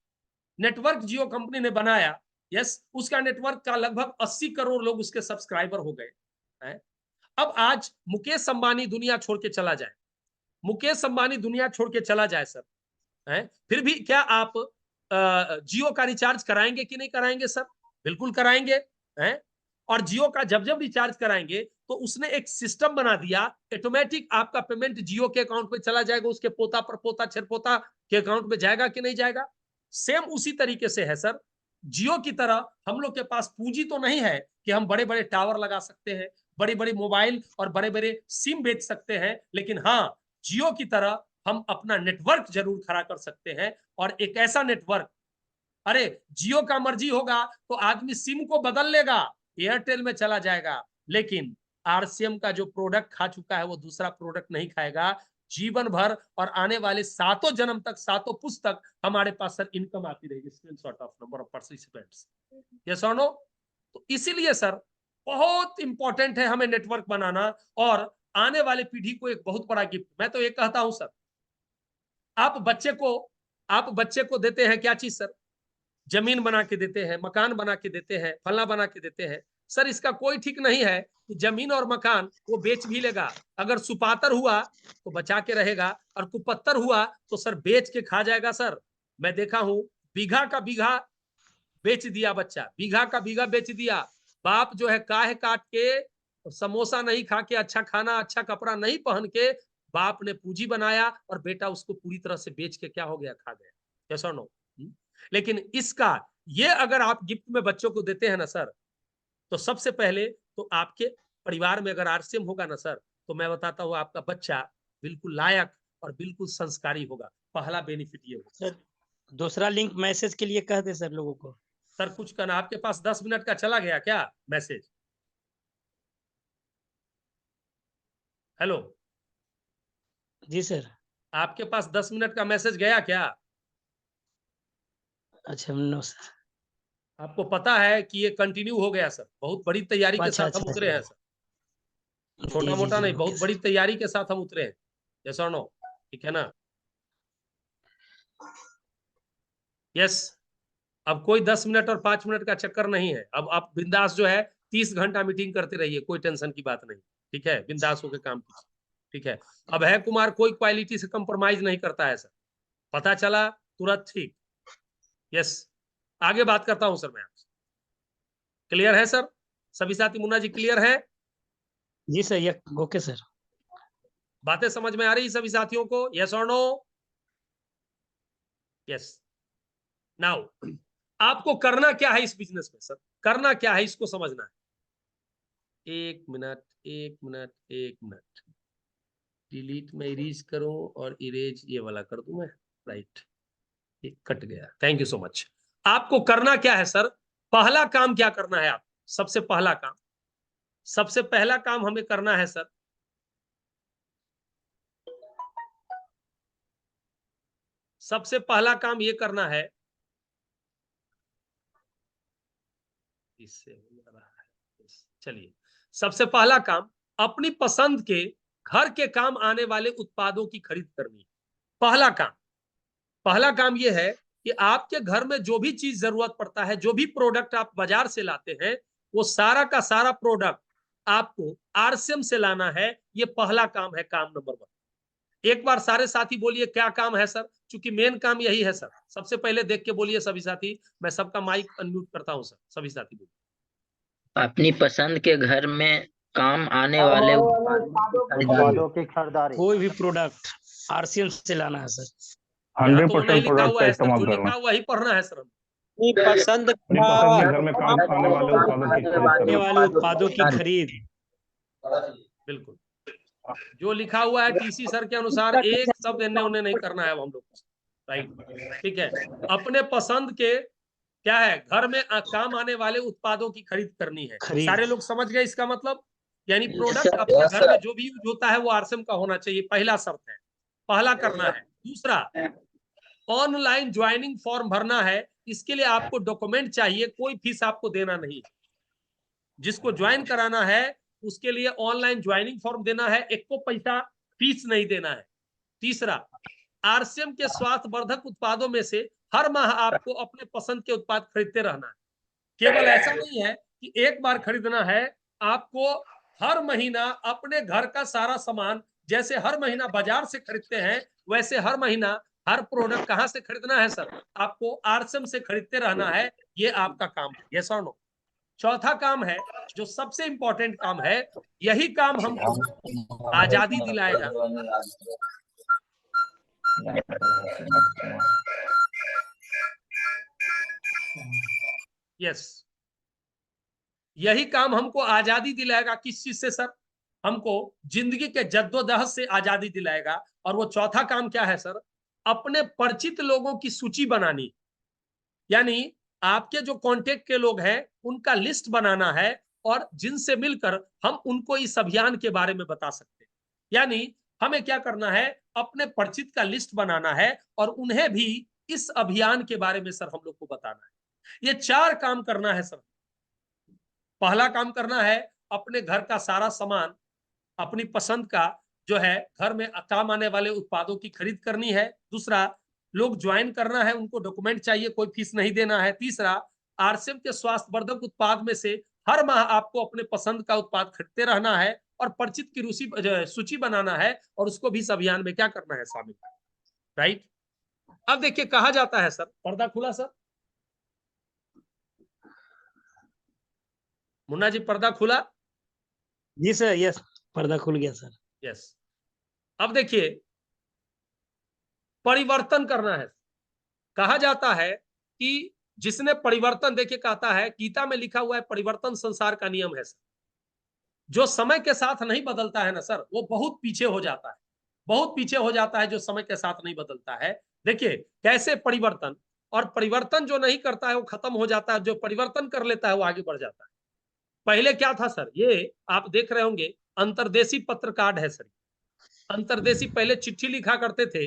नेटवर्क जियो कंपनी ने बनाया, यस, उसका नेटवर्क का लगभग 80 करोड़ लोग उसके सब्सक्राइबर हो गए। अब आज मुकेश अंबानी दुनिया छोड़ के चला जाए, मुकेश अंबानी दुनिया छोड़ के चला जाए सर, फिर भी क्या आप जियो का रिचार्ज कराएंगे कि नहीं कराएंगे सर? बिल्कुल कराएंगे। और जियो का जब जब रिचार्ज कराएंगे तो उसने एक सिस्टम बना दिया, ऑटोमेटिक आपका पेमेंट जियो के अकाउंट में चला जाएगा, उसके पोता परपोता छरपोता के अकाउंट में जाएगा कि नहीं जाएगा? सेम उसी तरीके से है सर, जियो की तरह हम लोग के पास पूंजी तो नहीं है कि हम बड़े बड़े टावर लगा सकते हैं, बड़ी बड़ी मोबाइल और बड़े बड़े सिम बेच सकते हैं, लेकिन हाँ, जियो की तरह हम अपना नेटवर्क जरूर खड़ा कर सकते हैं। और एक ऐसा नेटवर्क, अरे जियो का मर्जी होगा तो आदमी सिम को बदल लेगा, एयरटेल में चला जाएगा, लेकिन आरसीएम का जो प्रोडक्ट खा चुका है वो दूसरा प्रोडक्ट नहीं खाएगा जीवन भर, और आने वाले 7 जन्म तक, 7 पुश्त तक हमारे पास सर इनकम आती रहेगी। Screenshot of number of participants, yes और नो? तो इसीलिए सर बहुत इंपॉर्टेंट है हमें नेटवर्क बनाना, और आने वाले पीढ़ी को एक बहुत बड़ा गिफ्ट मैं तो ये कहता हूं सर, आप बच्चे को देते हैं क्या चीज सर? जमीन बना के देते हैं, मकान बना के देते हैं, फलना बना के देते हैं। सर इसका कोई ठीक नहीं है कि जमीन और मकान वो बेच भी लेगा, अगर सुपातर हुआ तो बचा के रहेगा, और कुपत्तर हुआ तो सर बेच के खा जाएगा। सर मैं देखा हूं, बीघा का बीघा बेच दिया बच्चा, बीघा का बीघा बेच दिया। बाप जो है काहे काट के, समोसा नहीं खा के, अच्छा खाना अच्छा कपड़ा नहीं पहन के, बाप ने पूंजी बनाया और बेटा उसको पूरी तरह से बेच के क्या हो गया, खा गया। कैसा नो? लेकिन इसका ये अगर आप गिफ्ट में बच्चों को देते हैं ना सर, तो सबसे पहले तो आपके परिवार में अगर आरसीएम होगा ना सर, तो मैं बताता हूँ आपका बच्चा बिल्कुल लायक और बिल्कुल संस्कारी होगा। पहला बेनिफिट ये होगा। सर दूसरा लिंक मैसेज के लिए कह दे सर लोगों को। सर कुछ करना, आपके पास 10 मिनट का चला गया क्या मैसेज? हेलो जी सर। आपके पास 10 मिनट का मैसेज गया क्या? अच्छा नो सर। आपको पता है कि ये कंटिन्यू हो गया सर, बहुत बड़ी तैयारी के अच्छा साथ हम अच्छा उतरे हैं सर, छोटा मोटा नहीं, बहुत बड़ी तैयारी के साथ हम उतरे हैं। यस और नो? ठीक है ना? यस। अब कोई 10 मिनट और 5 मिनट का चक्कर नहीं है। अब आप बिंदास जो है 30 घंटा मीटिंग करते रहिए, कोई टेंशन की बात नहीं। ठीक है, बिंदास होकर काम कीजिए। ठीक है, अब है कुमार कोई क्वालिटी से कंप्रोमाइज नहीं करता है सर, पता चला तुरंत ठीक। यस, आगे बात करता हूं सर मैं आपसे। क्लियर है सर? सभी साथी, मुन्ना जी क्लियर है? जी सर, ये ओके सर। बातें समझ में आ रही सभी साथियों को? यस और नो? यस। नाउ आपको करना क्या है इस बिजनेस में सर? करना क्या है इसको समझना है। एक मिनट, एक मिनट, एक मिनट, डिलीट में इरेज करूं और इरेज ये वाला कर दूं मैं, राइट, ये कट गया। Thank you so much. आपको करना क्या है सर? पहला काम क्या करना है आप? सबसे पहला काम, सबसे पहला काम हमें करना है सर, सबसे पहला काम ये करना है, इससे हो रहा है, चलिए, सबसे पहला काम अपनी पसंद के घर के काम आने वाले उत्पादों की खरीद करनी है। पहला काम, पहला काम यह है कि आपके घर में जो भी चीज जरूरत पड़ता है, जो भी प्रोडक्ट आप बाजार से लाते हैं, वो सारा का सारा प्रोडक्ट आपको आरसीएम से लाना है। ये पहला काम है, काम नंबर 1। एक बार सारे साथी बोलिए क्या काम है सर, क्योंकि मेन काम यही है सर। सबसे पहले देख के बोलिए सभी साथी, मैं सबका माइक अनम्यूट करता हूं सर, सभी साथी बोलिए। अपनी पसंद के घर में काम आने वाले उत्पादों की खरीदारी। कोई भी प्रोडक्ट आरसीएम से लाना है सर। 100% प्रोडक्ट का जो इस्तेमाल करना। लिखा हुआ वही पढ़ना है सर। अपनी पसंद अपनी पसंद के घर में काम आने वाले उत्पादों की खरीद आने करना। वाले उत्पादों की खरीद। बिल्कुल, जो लिखा हुआ है टीसी सर के अनुसार एक शब्द इन्हें उन्हें नहीं करना है अब हम लोग, राइट? ठीक है, अपने पसंद के क्या है, घर में काम आने वाले उत्पादों की खरीद करनी है। सारे लोग समझ गए इसका मतलब? यानी प्रोडक्ट अपने घर में जो भी यूज होता है वो आरसीएम का होना चाहिए, पहला शर्त है, पहला करना है। दूसरा, ऑनलाइन ज्वाइनिंग फॉर्म भरना है। इसके लिए आपको डॉक्यूमेंट चाहिए, कोई फीस आपको देना नहीं। जिसको ज्वाइन कराना है उसके लिए ऑनलाइन ज्वाइनिंग फॉर्म देना है, एक को पैसा फीस नहीं देना है। तीसरा, आरसीएम के स्वास्थ्य वर्धक उत्पादों में से हर माह आपको अपने पसंद के उत्पाद खरीदते रहना है। केवल ऐसा नहीं है कि एक बार खरीदना है, आपको हर महीना अपने घर का सारा सामान, जैसे हर महीना बाजार से खरीदते हैं, वैसे हर महीना हर प्रोडक्ट कहां से खरीदना है सर? आपको आरसीएम से खरीदते रहना है। ये आपका काम है, यस और नो? चौथा काम है, जो सबसे इंपॉर्टेंट काम है, यही काम हमको आजादी दिलाएगा। यस, यही काम हमको आजादी दिलाएगा। किस चीज से सर? हमको जिंदगी के जद्दोजहद से आजादी दिलाएगा। और वो चौथा काम क्या है सर? अपने परिचित लोगों की सूची बनानी, यानी आपके जो कांटेक्ट के लोग हैं उनका लिस्ट बनाना है और जिनसे मिलकर हम उनको इस अभियान के बारे में बता सकते हैं। यानी हमें क्या करना है? अपने परिचित का लिस्ट बनाना है और उन्हें भी इस अभियान के बारे में सर हम लोग को बताना है। ये 4 काम करना है सर। पहला काम करना है अपने घर का सारा सामान अपनी पसंद का जो है घर में काम आने वाले उत्पादों की खरीद करनी है। दूसरा, लोग ज्वाइन करना है, उनको डॉक्यूमेंट चाहिए, कोई फीस नहीं देना है। तीसरा, आरसीएम के स्वास्थ्यवर्धक उत्पाद में से हर माह आपको अपने पसंद का उत्पाद खरीदते रहना है और परिचित की सूची बनाना है और उसको भी इस अभियान में क्या करना है? शामिल। राइट। अब देखिए कहा जाता है सर, पर्दा खुला सर, मुन्ना जी पर्दा खुला? जी सर, यस, पर्दा खुल गया सर। यस। अब देखिए परिवर्तन करना है। कहा जाता है कि जिसने परिवर्तन, देखिए कहता है गीता में लिखा हुआ है परिवर्तन संसार का नियम है सर। जो समय के साथ नहीं बदलता है ना सर, वो बहुत पीछे हो जाता है, बहुत पीछे हो जाता है जो समय के साथ नहीं बदलता है। देखिए कैसे परिवर्तन, और परिवर्तन जो नहीं करता है वो खत्म हो जाता है, जो परिवर्तन कर लेता है वो आगे बढ़ जाता है। पहले क्या था सर? ये आप देख रहे होंगे अंतर्देशी पत्र कार्ड है सर। अंतर्देशी पहले चिट्ठी लिखा करते थे,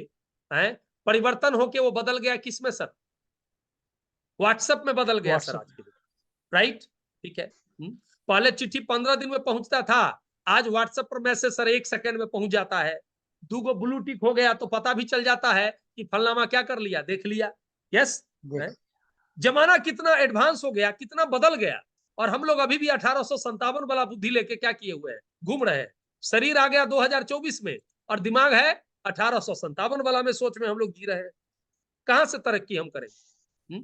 हैं? परिवर्तन होके वो बदल गया किस में सर? व्हाट्सएप में बदल गया सर आज के दिन। राइट, ठीक है। पहले चिट्ठी 15 दिन में पहुंचता था, आज व्हाट्सएप पर मैसेज सर 1 सेकंड में पहुंच जाता है। 2 गो ब्लू टिक हो गया तो पता भी चल जाता है कि फलनामा क्या कर लिया, देख लिया। यस, जमाना कितना एडवांस हो गया, कितना बदल गया। और हम लोग अभी भी 1857 वाला बुद्धि लेके क्या किए हुए हैं? घूम रहे हैं। शरीर आ गया 2024 में और दिमाग है 1857 वाला में सोच में हम लोग जी रहे हैं। कहां से तरक्की हम करेंगे?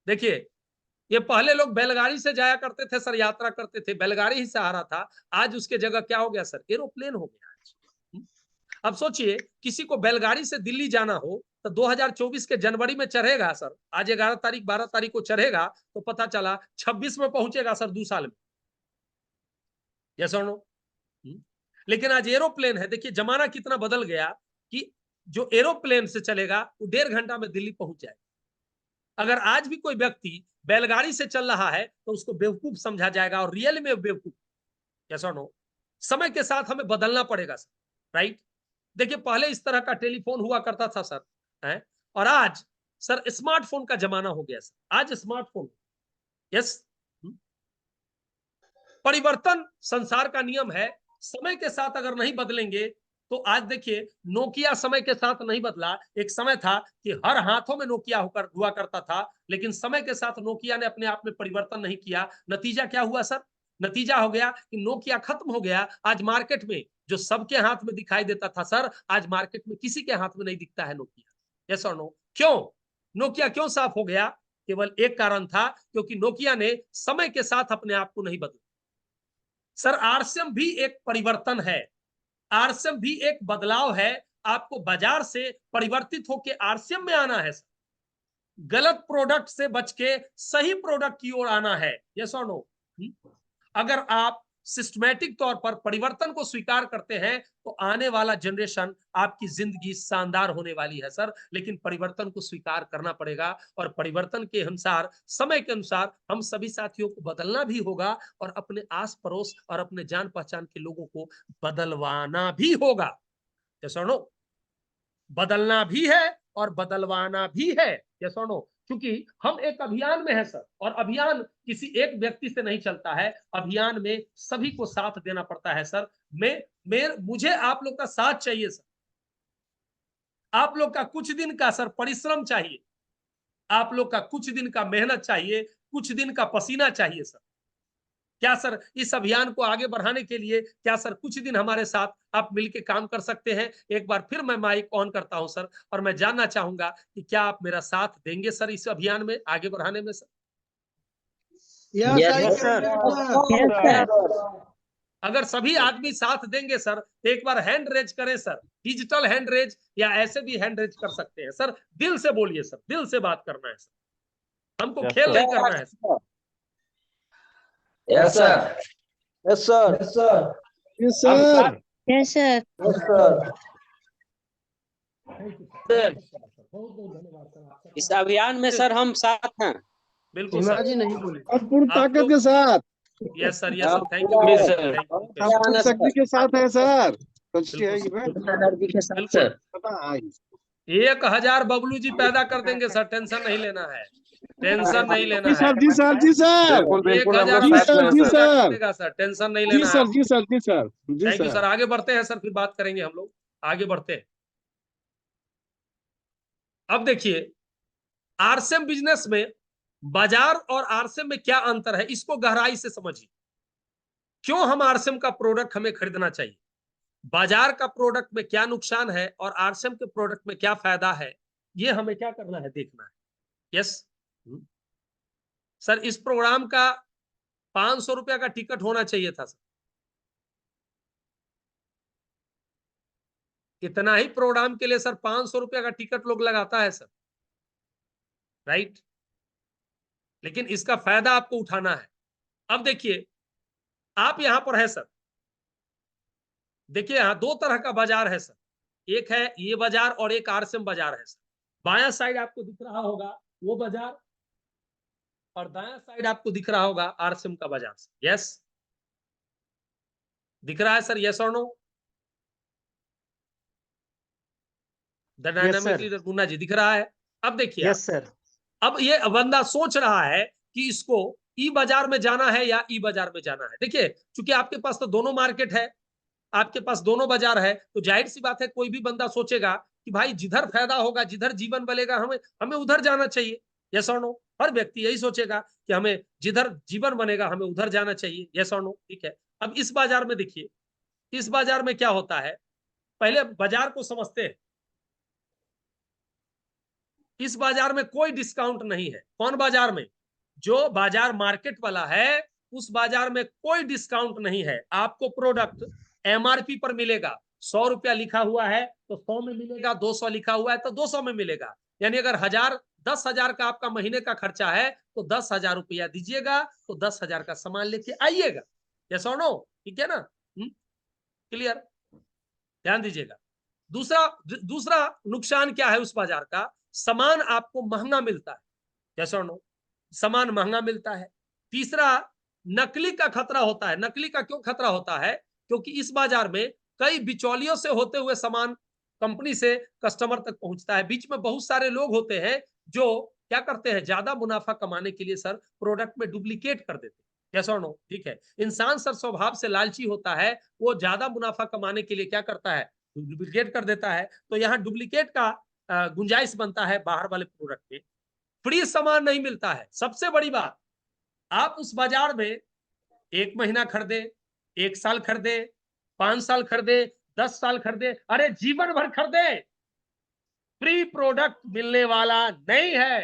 देखिए ये पहले लोग बैलगाड़ी से जाया करते थे सर, यात्रा करते थे, बैलगाड़ी ही सहारा था। आज उसके जगह क्या हो गया सर? एरोप्लेन हो गया आज। अब सोचिए किसी को बैलगाड़ी से दिल्ली जाना हो तो 2024 के जनवरी में चढ़ेगा सर, आज 11 तारीख 12 तारीख को चढ़ेगा तो पता चला 26 में पहुंचेगा सर, 2 साल में। यस और नो? लेकिन आज एरोप्लेन है। देखिए जमाना कितना बदल गया कि जो एरोप्लेन से चलेगा वो 1.5 घंटा में दिल्ली पहुंच जाएगा। अगर आज भी कोई व्यक्ति बैलगाड़ी से चल रहा है तो उसको बेवकूफ समझा जाएगा, और रियल में बेवकूफ। यस और नो? समय के साथ हमें बदलना पड़ेगा सर। राइट। देखिए पहले इस तरह का टेलीफोन हुआ करता था सर, है? और आज सर स्मार्टफोन का जमाना हो गया सर। आज स्मार्टफोन। यस। परिवर्तन संसार का नियम है। समय के साथ अगर नहीं बदलेंगे तो आज देखिए नोकिया समय के साथ नहीं बदला। एक समय था कि हर हाथों में नोकिया होकर हुआ करता था, लेकिन समय के साथ नोकिया ने अपने आप में परिवर्तन नहीं किया। नतीजा क्या हुआ सर? नतीजा हो गया कि नोकिया खत्म हो गया। आज मार्केट में जो सबके हाथ में दिखाई देता था सर, आज मार्केट में किसी के हाथ में नहीं दिखता है नोकिया। यस और नो? क्यों? नोकिया क्यों साफ हो गया? केवल एक कारण था, क्योंकि नोकिया ने समय के साथ अपने आप को नहीं बदला। सर आरसीएम भी एक परिवर्तन है, आरसीएम भी एक बदलाव है। आपको बाजार से परिवर्तित होकर आरसीएम में आना है, गलत प्रोडक्ट से बच के सही प्रोडक्ट की ओर आना है। यस और नो? अगर आप सिस्टमैटिक तौर पर परिवर्तन को स्वीकार करते हैं तो आने वाला जनरेशन आपकी जिंदगी शानदार होने वाली है सर। लेकिन परिवर्तन को स्वीकार करना पड़ेगा और परिवर्तन के अनुसार, समय के अनुसार हम सभी साथियों को बदलना भी होगा और अपने आस पड़ोस और अपने जान पहचान के लोगों को बदलवाना भी होगा। यस और नो? बदलना भी है और बदलवाना भी है। यस और नो? क्योंकि हम एक अभियान में है सर, और अभियान किसी एक व्यक्ति से नहीं चलता है। अभियान में सभी को साथ देना पड़ता है सर। मुझे आप लोग का साथ चाहिए सर। आप लोग का कुछ दिन का सर परिश्रम चाहिए, आप लोग का कुछ दिन का मेहनत चाहिए, कुछ दिन का पसीना चाहिए सर। क्या सर इस अभियान को आगे बढ़ाने के लिए क्या सर कुछ दिन हमारे साथ आप मिलकर काम कर सकते हैं? एक बार फिर मैं माइक ऑन करता हूं सर, और मैं जानना चाहूंगा कि क्या आप मेरा साथ देंगे सर इस अभियान में आगे बढ़ाने में सर? Yes sir. अगर सभी आदमी साथ देंगे सर तो एक बार हैंड रेज करें सर, डिजिटल हैंड रेज या ऐसे भी हैंड रेज कर सकते हैं सर। दिल से बोलिए सर, दिल से बात करना है सर। हमको खेल नहीं करना है। Yes sir. Yes sir. Yes sir. Yes, sir. इस अभियान में सर हम साथ हैं। बिल्कुल हिमा सर, जी नहीं बोले। और पूरी ताकत के साथ, yes sir, yes sir, thank you Yes, sir, sir. Thank you. पूरी शक्ति के साथ है सर। सोचिए बिल्कुल ये बात, पूरी एनर्जी के साथ बिल्कुल। सर। पता है। 1000 बबलू जी पैदा कर देंगे सर, टेंशन नहीं लेना है, टेंशन नहीं लेना जी है। सर, जी सर, जी सर, 1000 जी सर, जी पैदा कर सर, देगा सर, टेंशन नहीं जी लेना है। सर, जी सर, जी सर, जी थैंक यू सर। सर। आगे बढ़ते हैं सर, फिर बात करेंगे हम लोग, आगे बढ़ते हैं। अब देखिए, आरसीएम बिजनेस में बाजार और आरसीएम में क्या अंतर है, इसको गहराई से समझिए। क्यों हम आरसीएम का प्रोडक्ट हमें खरीदना चाहिए, बाजार का प्रोडक्ट में क्या नुकसान है और आरसीएम के प्रोडक्ट में क्या फायदा है, ये हमें क्या करना है, देखना है। यस सर, इस प्रोग्राम का 500 रुपया का टिकट होना चाहिए था सर। इतना ही प्रोग्राम के लिए सर 500 रुपया का टिकट लोग लगाता है सर, राइट। लेकिन इसका फायदा आपको उठाना है। अब देखिए, आप यहां पर है सर, देखिए यहां दो तरह का बाजार है सर, एक है ये बाजार और एक आरसीएम बाजार है सर। बायां साइड आपको दिख रहा होगा वो बाजार, और दायां साइड आपको दिख रहा होगा आरसीएम का बाजार। यस, दिख रहा है सर, यस और no? The dynamic leader Munna ji, दिख रहा है? अब देखिए, यस सर। अब ये बंदा सोच रहा है कि इसको ई बाजार में जाना है या ई बाजार में जाना है। देखिए, चूंकि आपके पास तो दोनों मार्केट है, आपके पास दोनों बाजार है, तो जाहिर सी बात है कोई भी बंदा सोचेगा कि भाई जिधर फायदा होगा, जिधर जीवन बनेगा, हमें हमें उधर जाना चाहिए। यस और नो? हर व्यक्ति यही सोचेगा कि हमें जिधर जीवन बनेगा हमें उधर जाना चाहिए। यस और नो? ठीक है। अब इस बाजार में देखिए, इस बाजार में क्या होता है, पहले बाजार को समझते हैं। इस बाजार में कोई डिस्काउंट नहीं है। कौन बाजार में? जो बाजार मार्केट वाला है, उस बाजार में कोई डिस्काउंट नहीं है। आपको प्रोडक्ट एमआरपी पर मिलेगा। 100 रुपया लिखा हुआ है तो 100 में मिलेगा, 200 लिखा हुआ है तो 200 में मिलेगा। यानी अगर 10,000 का आपका महीने का खर्चा है तो 10,000 रुपया दीजिएगा तो 10,000 का सामान लेके आइएगा। यस और नो? ठीक है ना? क्लियर? ध्यान दीजिएगा। दूसरा नुकसान क्या है उस बाजार का, सामान आपको महंगा मिलता है। यस और नो? सामान महंगा मिलता है। तीसरा, नकली का खतरा होता है। नकली का क्यों खतरा होता है? क्योंकि इस बाजार में कई बिचौलियों से होते हुए सामान कंपनी से कस्टमर तक पहुंचता है। बीच में बहुत सारे लोग होते हैं जो क्या करते हैं, ज्यादा मुनाफा कमाने के लिए सर प्रोडक्ट में डुप्लीकेट कर देते हैं। यस और नो? ठीक है। इंसान सर स्वभाव से लालची होता है, वो ज्यादा मुनाफा कमाने के लिए क्या करता है, डुप्लीकेट कर देता है। तो यहाँ डुप्लीकेट का गुंजाइश बनता है बाहर वाले प्रोडक्ट में। फ्री सामान नहीं मिलता है। सबसे बड़ी बात, आप उस बाजार में 1 महीना खरीदे, 1 साल खरीदे, 5 साल खरीदे, 10 साल खरीदे, अरे जीवन भर खरीदे, फ्री प्रोडक्ट मिलने वाला नहीं है।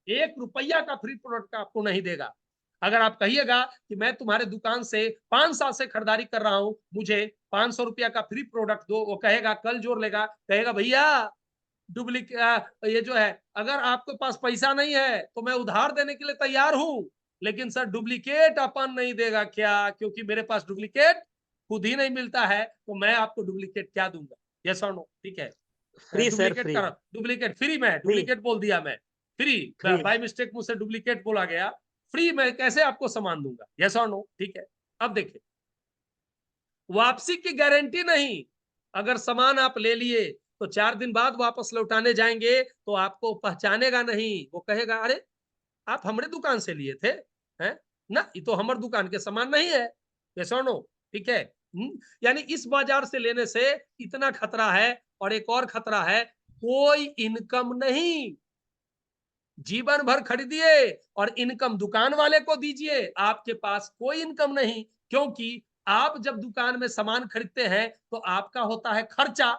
1 रुपया का फ्री प्रोडक्ट आपको नहीं देगा। अगर आप कहिएगा कि मैं तुम्हारे दुकान से 5 साल से खरीदारी कर रहा हूं, मुझे 500 रुपया का फ्री प्रोडक्ट दो, वो कहेगा, कल जोर लेगा, कहेगा भैया डुप्लीकेट ये जो है, अगर आपके पास पैसा नहीं है तो मैं उधार देने के लिए तैयार हूं, लेकिन सर डुप्लीकेट अपन नहीं देगा क्या, क्योंकि मेरे पास डुप्लीकेट खुद ही नहीं मिलता है, तो मैं आपको डुप्लीकेट क्या दूंगा। यस और नो? ठीक है। Free sir, free. Duplicate free में डुप्लीकेट बोल दिया मैं, फ्री बाय मिस्टेक मुझसे डुप्लीकेट बोला गया। फ्री में कैसे आपको सामान दूंगा। यस और नो? ठीक है। अब देखिए, वापसी की गारंटी नहीं। अगर सामान आप ले लिए तो 4 दिन बाद वापस लौटाने जाएंगे तो आपको पहचानेगा नहीं, वो कहेगा अरे आप हमारे दुकान से लिए थे, हैं ना, ये तो हमारे दुकान के सामान नहीं है। यस और नो? ठीक है। यानी इस बाजार से लेने से इतना खतरा है। और एक और खतरा है, कोई इनकम नहीं। जीवन भर खरीदिए और इनकम दुकान वाले को दीजिए, आपके पास कोई इनकम नहीं। क्योंकि आप जब दुकान में सामान खरीदते हैं तो आपका होता है खर्चा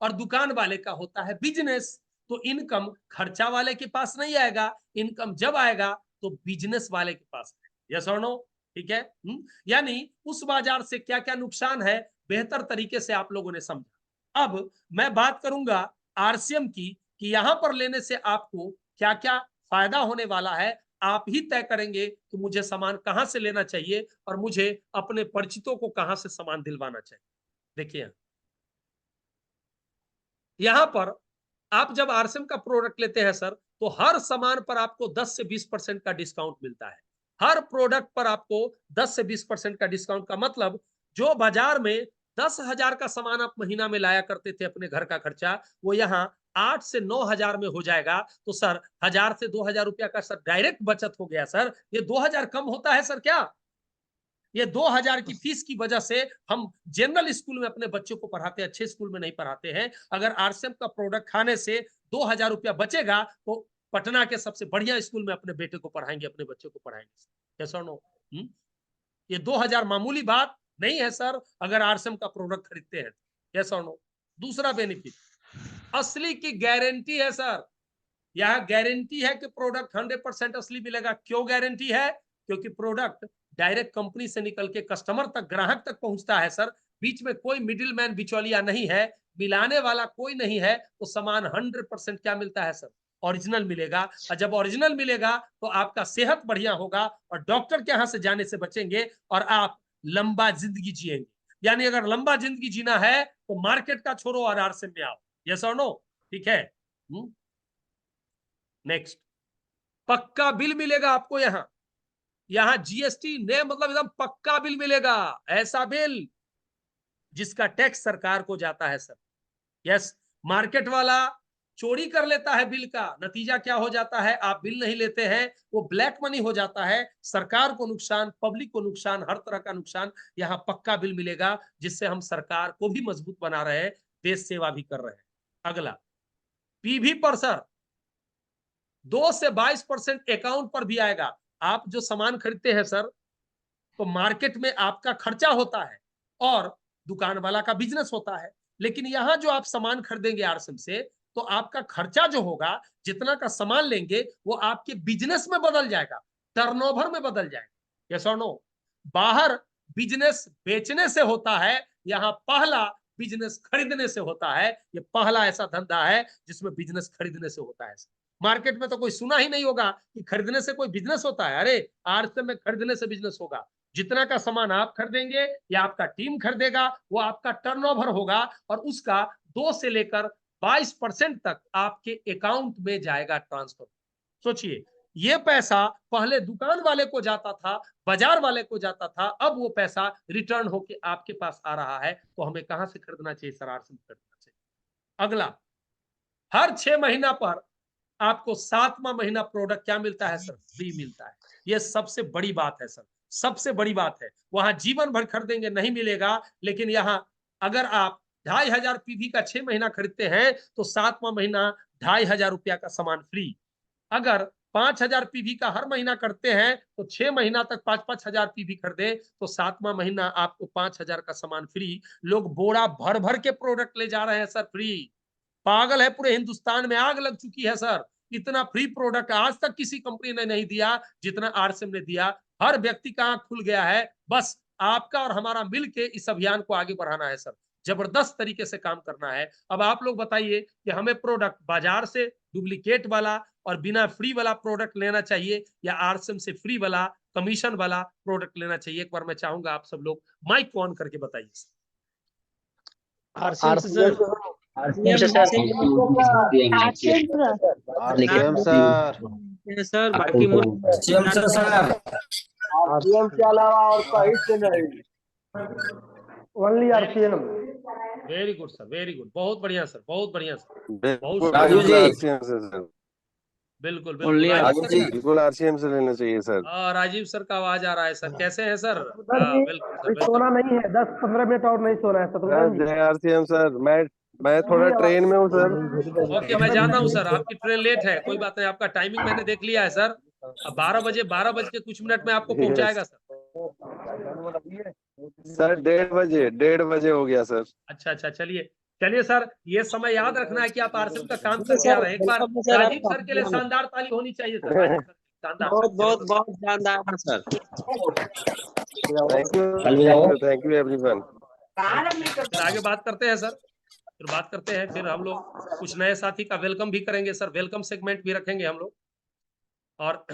और दुकान वाले का होता है बिजनेस। तो इनकम खर्चा वाले के पास नहीं आएगा, इनकम जब आएगा तो बिजनेस वाले के पास आएगा। यस और नो? ठीक है। यानी उस बाजार से क्या क्या नुकसान है, बेहतर तरीके से आप लोगों ने समझा। अब मैं बात करूंगा आरसीएम की, कि यहां पर लेने से आपको क्या क्या फायदा होने वाला है। आप ही तय करेंगे कि मुझे सामान कहां से लेना चाहिए और मुझे अपने परिचितों को कहां से सामान दिलवाना चाहिए। देखिए यहां पर आप जब आरसीएम का प्रोडक्ट लेते हैं सर, तो हर सामान पर आपको 10 से 20% का डिस्काउंट मिलता है। हर प्रोडक्ट पर आपको 10 से 20% का डिस्काउंट का मतलब, जो बाजार में 10,000 का सामान आप महीना में लाया करते थे अपने घर का खर्चा, वो यहाँ 8 से 9,000 में हो जाएगा। तो सर 1,000 से 2,000 रुपया का सर डायरेक्ट बचत हो गया सर। ये 2,000 कम होता है सर क्या? ये 2,000 की फीस की वजह से हम जनरल स्कूल में अपने बच्चों को पढ़ाते हैं, अच्छे स्कूल में नहीं पढ़ाते हैं। अगर आरसीएम का प्रोडक्ट खाने से 2,000 रुपया बचेगा तो पटना के सबसे बढ़िया स्कूल में अपने बेटे को पढ़ाएंगे, अपने बच्चों को पढ़ाएंगे। yes or no? ये 2,000 मामूली बात नहीं है सर अगर आरसीएम का प्रोडक्ट खरीदते हैं। yes or no? दूसरा बेनिफिट, असली की गारंटी है सर। यह गारंटी है कि प्रोडक्ट 100% असली मिलेगा। क्यों गारंटी है? क्योंकि प्रोडक्ट डायरेक्ट कंपनी से निकल के कस्टमर तक, ग्राहक तक पहुंचता है सर। बीच में कोई मिडिल मैन, बिचौलिया नहीं है, मिलाने वाला कोई नहीं है। तो सामान 100% क्या मिलता है सर? ओरिजिनल मिलेगा। और जब ओरिजिनल मिलेगा तो आपका सेहत बढ़िया होगा और डॉक्टर के यहाँ से जाने से बचेंगे और आप लंबा जिंदगी जिएंगे। यानी अगर लंबा जिंदगी जीना है तो मार्केट का छोड़ो और आरसीएम में आओ। यस और नो? ठीक है। नेक्स्ट, पक्का बिल मिलेगा आपको। यहाँ जीएसटी ने मतलब एकदम पक्का बिल मिलेगा। ऐसा बिल जिसका टैक्स सरकार को जाता है सर। यस, मार्केट वाला चोरी कर लेता है बिल का, नतीजा क्या हो जाता है? आप बिल नहीं लेते हैं, वो ब्लैक मनी हो जाता है। सरकार को नुकसान, पब्लिक को नुकसान, हर तरह का नुकसान। यहाँ पक्का बिल मिलेगा जिससे हम सरकार को भी मजबूत बना रहे हैं, देश सेवा भी कर रहे हैं। अगला, पीवी पर सर 2 से 22% अकाउंट पर भी आएगा। आप जो सामान खरीदते हैं सर, तो मार्केट में आपका खर्चा होता है और दुकान वाला का बिजनेस होता है। लेकिन यहां जो आप सामान खरीदेंगे आरसीएम से, तो आपका खर्चा जो होगा, जितना का सामान लेंगे, वो आपके बिजनेस में बदल जाएगा, टर्नओवर में बदल जाएगा। यस और नो? बाहर बिजनेस बेचने से होता है, यहाँ पहला बिजनेस खरीदने से होता है। ये पहला ऐसा धंधा है जिसमें बिजनेस खरीदने से होता है। मार्केट में तो कोई सुना ही नहीं होगा कि खरीदने से कोई बिजनेस होता है। अरे आरसीएम में खरीदने से बिजनेस होगा। जितना का सामान आप खरीदेंगे या आपका टीम खरीदेगा, वो आपका टर्नओवर होगा और उसका 2 से लेकर 22% तक आपके अकाउंट में जाएगा ट्रांसफर। सोचिए, ये पैसा पहले दुकान वाले को जाता था, बाजार वाले को जाता था, अब वो पैसा रिटर्न होके आपके पास आ रहा है। तो हमें कहां से खरीदना चाहिए सर? आरसीएम खरीदना चाहिए। अगला, हर 6 महीना पर आपको 7वां महीना प्रोडक्ट क्या मिलता है सर? फ्री मिलता है। यह सबसे बड़ी बात है सर, सबसे बड़ी बात है। वहां जीवन भर खरीदेंगे नहीं मिलेगा, लेकिन यहाँ अगर आप 2,500 पीवी का 6 महीना खरीदते हैं तो 7वां महीना 2,500 रुपया का सामान फ्री। अगर 5,000 पीवी का हर महीना करते हैं तो 6 महीना तक 5,000 पीवी खरीदे तो 7वां महीना आपको 5,000 का सामान फ्री। लोग बोरा भर भर के प्रोडक्ट ले जा रहे हैं सर फ्री। पागल है, पूरे हिंदुस्तान में आग लग चुकी है सर। इतना फ्री प्रोडक्ट आज तक किसी कंपनी ने नहीं दिया जितना आरसीएम ने दिया। हर व्यक्ति का आंख खुल गया है। बस आपका और हमारा मिलके इस अभियान को आगे बढ़ाना है सर। जबरदस्त तरीके से काम करना है। अब आप लोग बताइए कि हमें प्रोडक्ट बाजार से डुप्लीकेट वाला और बिना फ्री वाला प्रोडक्ट लेना चाहिए या आरसीएम से फ्री वाला, कमीशन वाला प्रोडक्ट लेना चाहिए? एक बार मैं चाहूंगा आप सब लोग माइक को ऑन करके बताइए। आरसीएम से सर। आरसीएम से सर। RCM sir. सर बाकी आरसीएम के अलावा और कहीं से नहीं, only RCM. Very good sir, very good, बहुत बढ़िया सर, बहुत बढ़िया सर, बिल्कुल बिल्कुल आरसीएम से लेना चाहिए सर। राजीव सर का आवाज आ रहा है सर, कैसे हैं सर? बिल्कुल सर, सोना नहीं है, 10-15 मिनट और नहीं सोना है सर। जय आरसीएम सर। मैं थोड़ा ट्रेन में हूँ सर। ओके, मैं जाना हूँ सर, आपकी ट्रेन लेट है, कोई बात नहीं, आपका टाइमिंग मैंने देख लिया है सर। अब 12 बज के कुछ मिनट में आपको पहुंचाएगा सर। सर 1:30 बजे हो गया सर। अच्छा, चलिए सर, ये समय याद रखना है कि आप आरसीएम का काम करके आ रहे हैं। एक बार राजीव सर के लिए शानदार ताली होनी चाहिए सर। बहुत शानदार सर। Thank you everyone. आगे बात करते हैं सर, फिर हम लोग कुछ नए साथी का वेलकम भी करेंगे सर। वेलकम सेगमेंट भी रखेंगे हम लोग। और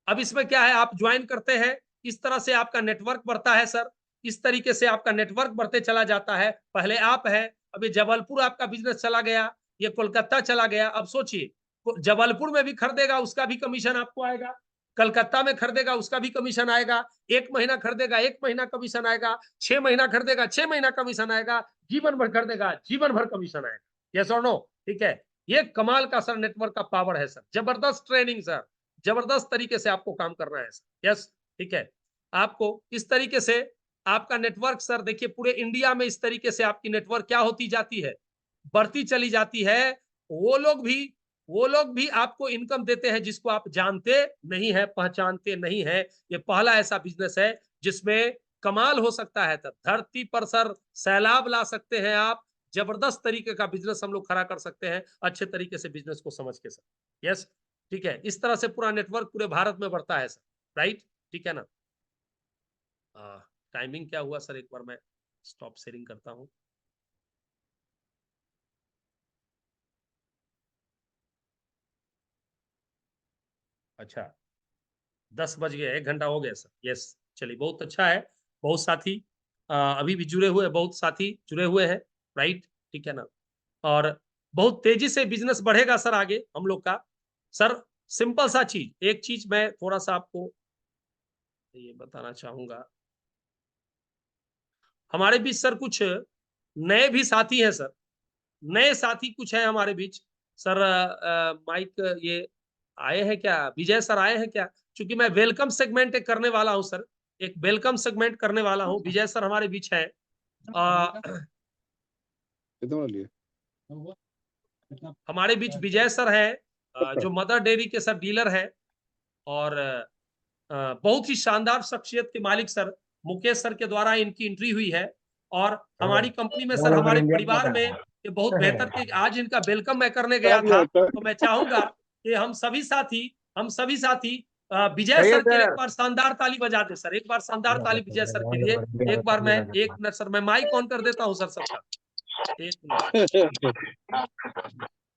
अब इसमें क्या है, आप ज्वाइन करते हैं, इस तरह से आपका नेटवर्क बढ़ता है सर, इस तरीके से आपका नेटवर्क बढ़ते चला जाता है। पहले आप है, अभी जबलपुर आपका बिजनेस चला गया, ये कोलकाता चला गया। अब सोचिए, जबलपुर में भी खरीदेगा उसका भी कमीशन आपको आएगा, कलकत्ता में खरीदेगा उसका भी कमीशन आएगा, 1 महीना खरीदेगा 1 महीना कमीशन आएगा, 6 महीना खरीदेगा 6 महीना कमीशन आएगा, जीवन भर खरीदेगा जीवन भर कमीशन आएगा। यस और नो? ठीक है, ये कमाल का सर नेटवर्क का पावर है सर, जबरदस्त ट्रेनिंग सर, जबरदस्त तरीके से आपको काम करना है सर। यस, ठीक है, आपको इस तरीके से आपका नेटवर्क सर, देखिए पूरे इंडिया में इस तरीके से आपकी नेटवर्क क्या होती जाती है, बढ़ती चली जाती है। वो लोग भी आपको इनकम देते हैं जिसको आप जानते नहीं है, पहचानते नहीं है। ये पहला ऐसा बिजनेस है जिसमें कमाल हो सकता है, तब धरती पर सर सैलाब ला सकते हैं आप, जबरदस्त तरीके का बिजनेस हम लोग खड़ा कर सकते हैं अच्छे तरीके से बिजनेस को समझ के सर। यस, ठीक है, इस तरह से पूरा नेटवर्क पूरे भारत में बढ़ता है सर, राइट, ठीक है ना। टाइमिंग क्या हुआ सर, एक बार मैं स्टॉप शेयरिंग करता हूं। अच्छा, 10 बज गए, 1 घंटा हो गया सर। यस, चलिए बहुत अच्छा है, बहुत साथी अभी भी जुड़े हुए, बहुत साथी जुड़े हुए हैं, राइट, ठीक है ना। और बहुत तेजी से बिजनेस बढ़ेगा सर आगे हम लोग का सर। सिंपल सा चीज, एक चीज मैं थोड़ा सा आपको ये बताना चाहूंगा, हमारे बीच सर कुछ नए भी साथी हैं सर, नए साथी कुछ हैं हमारे बीच सर। माइक ये आए हैं क्या, विजय सर आए हैं क्या? क्योंकि मैं वेलकम सेगमेंट एक करने वाला हूं सर, एक वेलकम सेगमेंट करने वाला हूं। विजय सर हमारे बीच हैं, हमारे बीच विजय सर हैं, जो मदर डेयरी के सर डीलर हैं, और बहुत ही शानदार शख्सियत के मालिक सर, मुकेश सर के द्वारा इनकी एंट्री हुई है। और हमारी कंपनी में सर, हमारे परिवार में ये बहुत बेहतर कि आज इनका वेलकम मैं करने गया था, तो मैं चाहूंगा कि हम सभी साथी विजय सर के लिए एक बार शानदार ताली बजा दे सर, एक बार शानदार ताली विजय सर के लिए। एक बार मैं, एक मिनट सर, मैं माइक ऑन कर देता हूं सर सबका,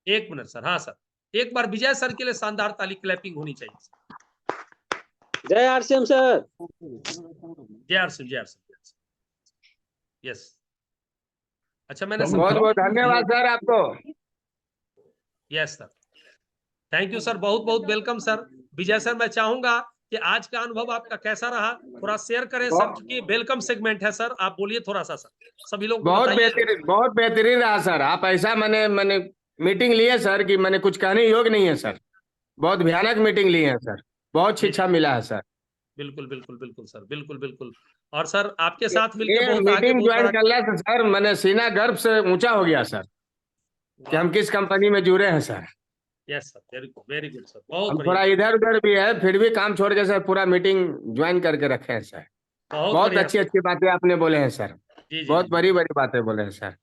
एक मिनट सर। हाँ सर, एक बार विजय सर के लिए शानदार ताली क्लैपिंग होनी चाहिए सर। जय आरसीएम सर। जय आरसीएम, जय आरसीएम। यस, अच्छा, मैंने बहुत बहुत धन्यवाद सर आपको। Yes sir, thank you sir, बहुत बहुत वेलकम सर। विजय सर, मैं चाहूंगा कि आज का अनुभव आपका कैसा रहा, थोड़ा शेयर करें सर, क्योंकि वेलकम सेगमेंट है सर। आप बोलिए थोड़ा सा सर, सभी लोग बहुत बेहतरीन रहा सर। आप ऐसा मैंने मीटिंग ली है सर कि मैंने कुछ कहने योग्य नहीं है सर। बहुत भयानक मीटिंग ली है सर, बहुत शिक्षा मिला है सर। बिल्कुल बिल्कुल बिल्कुल सर, बिल्कुल बिल्कुल। और सर आपके साथ मिलकर बहुत मीटिंग ज्वाइन करने से सर मैंने सीना गर्व से ऊंचा हो गया सर कि हम किस कंपनी में जुड़े हैं sir. Yes sir, very good sir, बहुत थोड़ा इधर उधर भी है, फिर भी काम छोड़ के सर पूरा मीटिंग ज्वाइन करके रखे हैं सर। बहुत अच्छी अच्छी बातें आपने बोले हैं सर, बहुत बड़ी बड़ी बातें बोले हैं sir.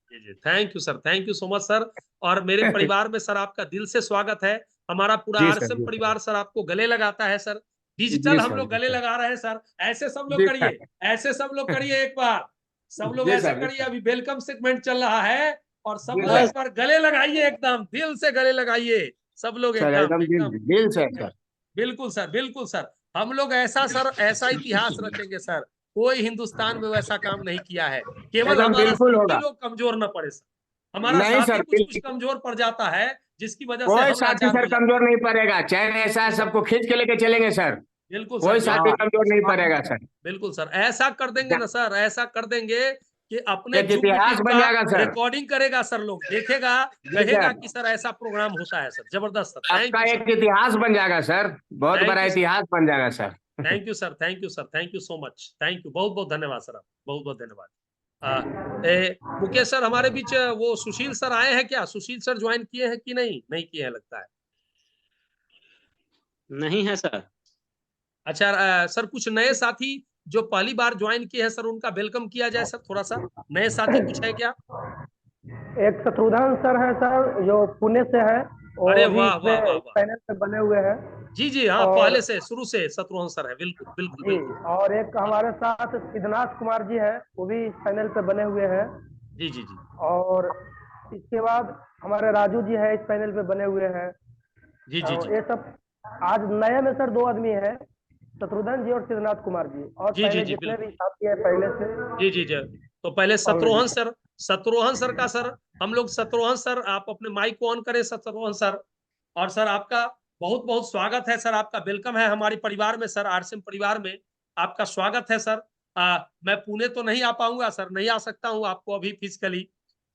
Thank you sir, thank you so much sir. और मेरे परिवार में सर आपका दिल से स्वागत है। हमारा पूरा आरसीएम परिवार सर आपको गले लगाता है सर। डिजिटल हम लोग गले लगा रहे हैं सर, ऐसे सब लोग करिए, ऐसे सब लोग करिए, एक बार सब लोग ऐसे करिए। अभी वेलकम सेगमेंट चल रहा है और सब लोग एक बार गले लगाइए, एकदम दिल से गले लगाइए सब लोग, एकदम दिल से सर। बिल्कुल सर, बिल्कुल सर। हम लोग ऐसा सर, ऐसा इतिहास रचेंगे सर, कोई हिंदुस्तान में वैसा काम नहीं किया है। केवल हमारा साथी लोग कमजोर न पड़े सर, हमारा साथी कुछ कमजोर पड़ जाता है, जिसकी वजह से कोई साथी सर कमजोर नहीं पड़ेगा। चैन ऐसा है, सबको खींच के लेके चलेंगे सर। बिल्कुल, कोई साथी कमजोर नहीं पड़ेगा सर। बिल्कुल सर, ऐसा कर देंगे ना सर, ऐसा कर देंगे कि अपने इतिहास बन जाएगा सर। रिकॉर्डिंग करेगा सर, लोग देखेगा, कहेगा कि सर ऐसा प्रोग्राम होता है सर। जबरदस्त सर, आपका एक इतिहास बन जाएगा सर, बहुत बड़ा इतिहास बन जाएगा sir. Thank you sir, thank you sir, thank you so much, thank you, बहुत बहुत धन्यवाद सर, बहुत बहुत धन्यवाद। मुकेश सर हमारे बीच, वो सुशील सर आए हैं क्या? सुशील सर ज्वाइन किए हैं कि नहीं? नहीं किए हैं लगता है, नहीं है सर। अच्छा सर, कुछ नए साथी जो पहली बार ज्वाइन किए हैं सर, उनका वेलकम किया जाए सर। थोड़ा सा नए साथी कुछ है क्या? एक शत्रुघ्न सर है सर, जो पुणे से है। अरे वाह वाह वाह, पैनल पे बने हुए हैं। जी जी, हाँ, पहले से शुरू से शत्रुघ्न सर है, बिल्कुल बिल्कुल बिल्कुल। और एक हमारे साथ सिद्धनाथ कुमार जी है, वो भी पैनल पे बने हुए हैं। जी जी जी। और इसके बाद हमारे राजू जी है, इस पैनल पे बने हुए हैं। जी जी और जी ये सब आज नए में सर 2 आदमी है, शत्रुघ्न जी और सिद्धनाथ कुमार जी, और जी जी पहले जी जितने भी बिल्कुल। साथी है पहले से जी जी जी तो पहले ऑलरेडी। शत्रुघ्न सर का सर, हम लोग शत्रुघ्न सर आप अपने माइक को ऑन करें शत्रुघ्न सर। और सर आपका बहुत बहुत स्वागत है सर, आपका वेलकम है हमारे परिवार में सर, आरसीएम परिवार में आपका स्वागत है सर। मैं पुणे तो नहीं आ पाऊंगा सर, नहीं आ सकता हूं आपको अभी फिजिकली,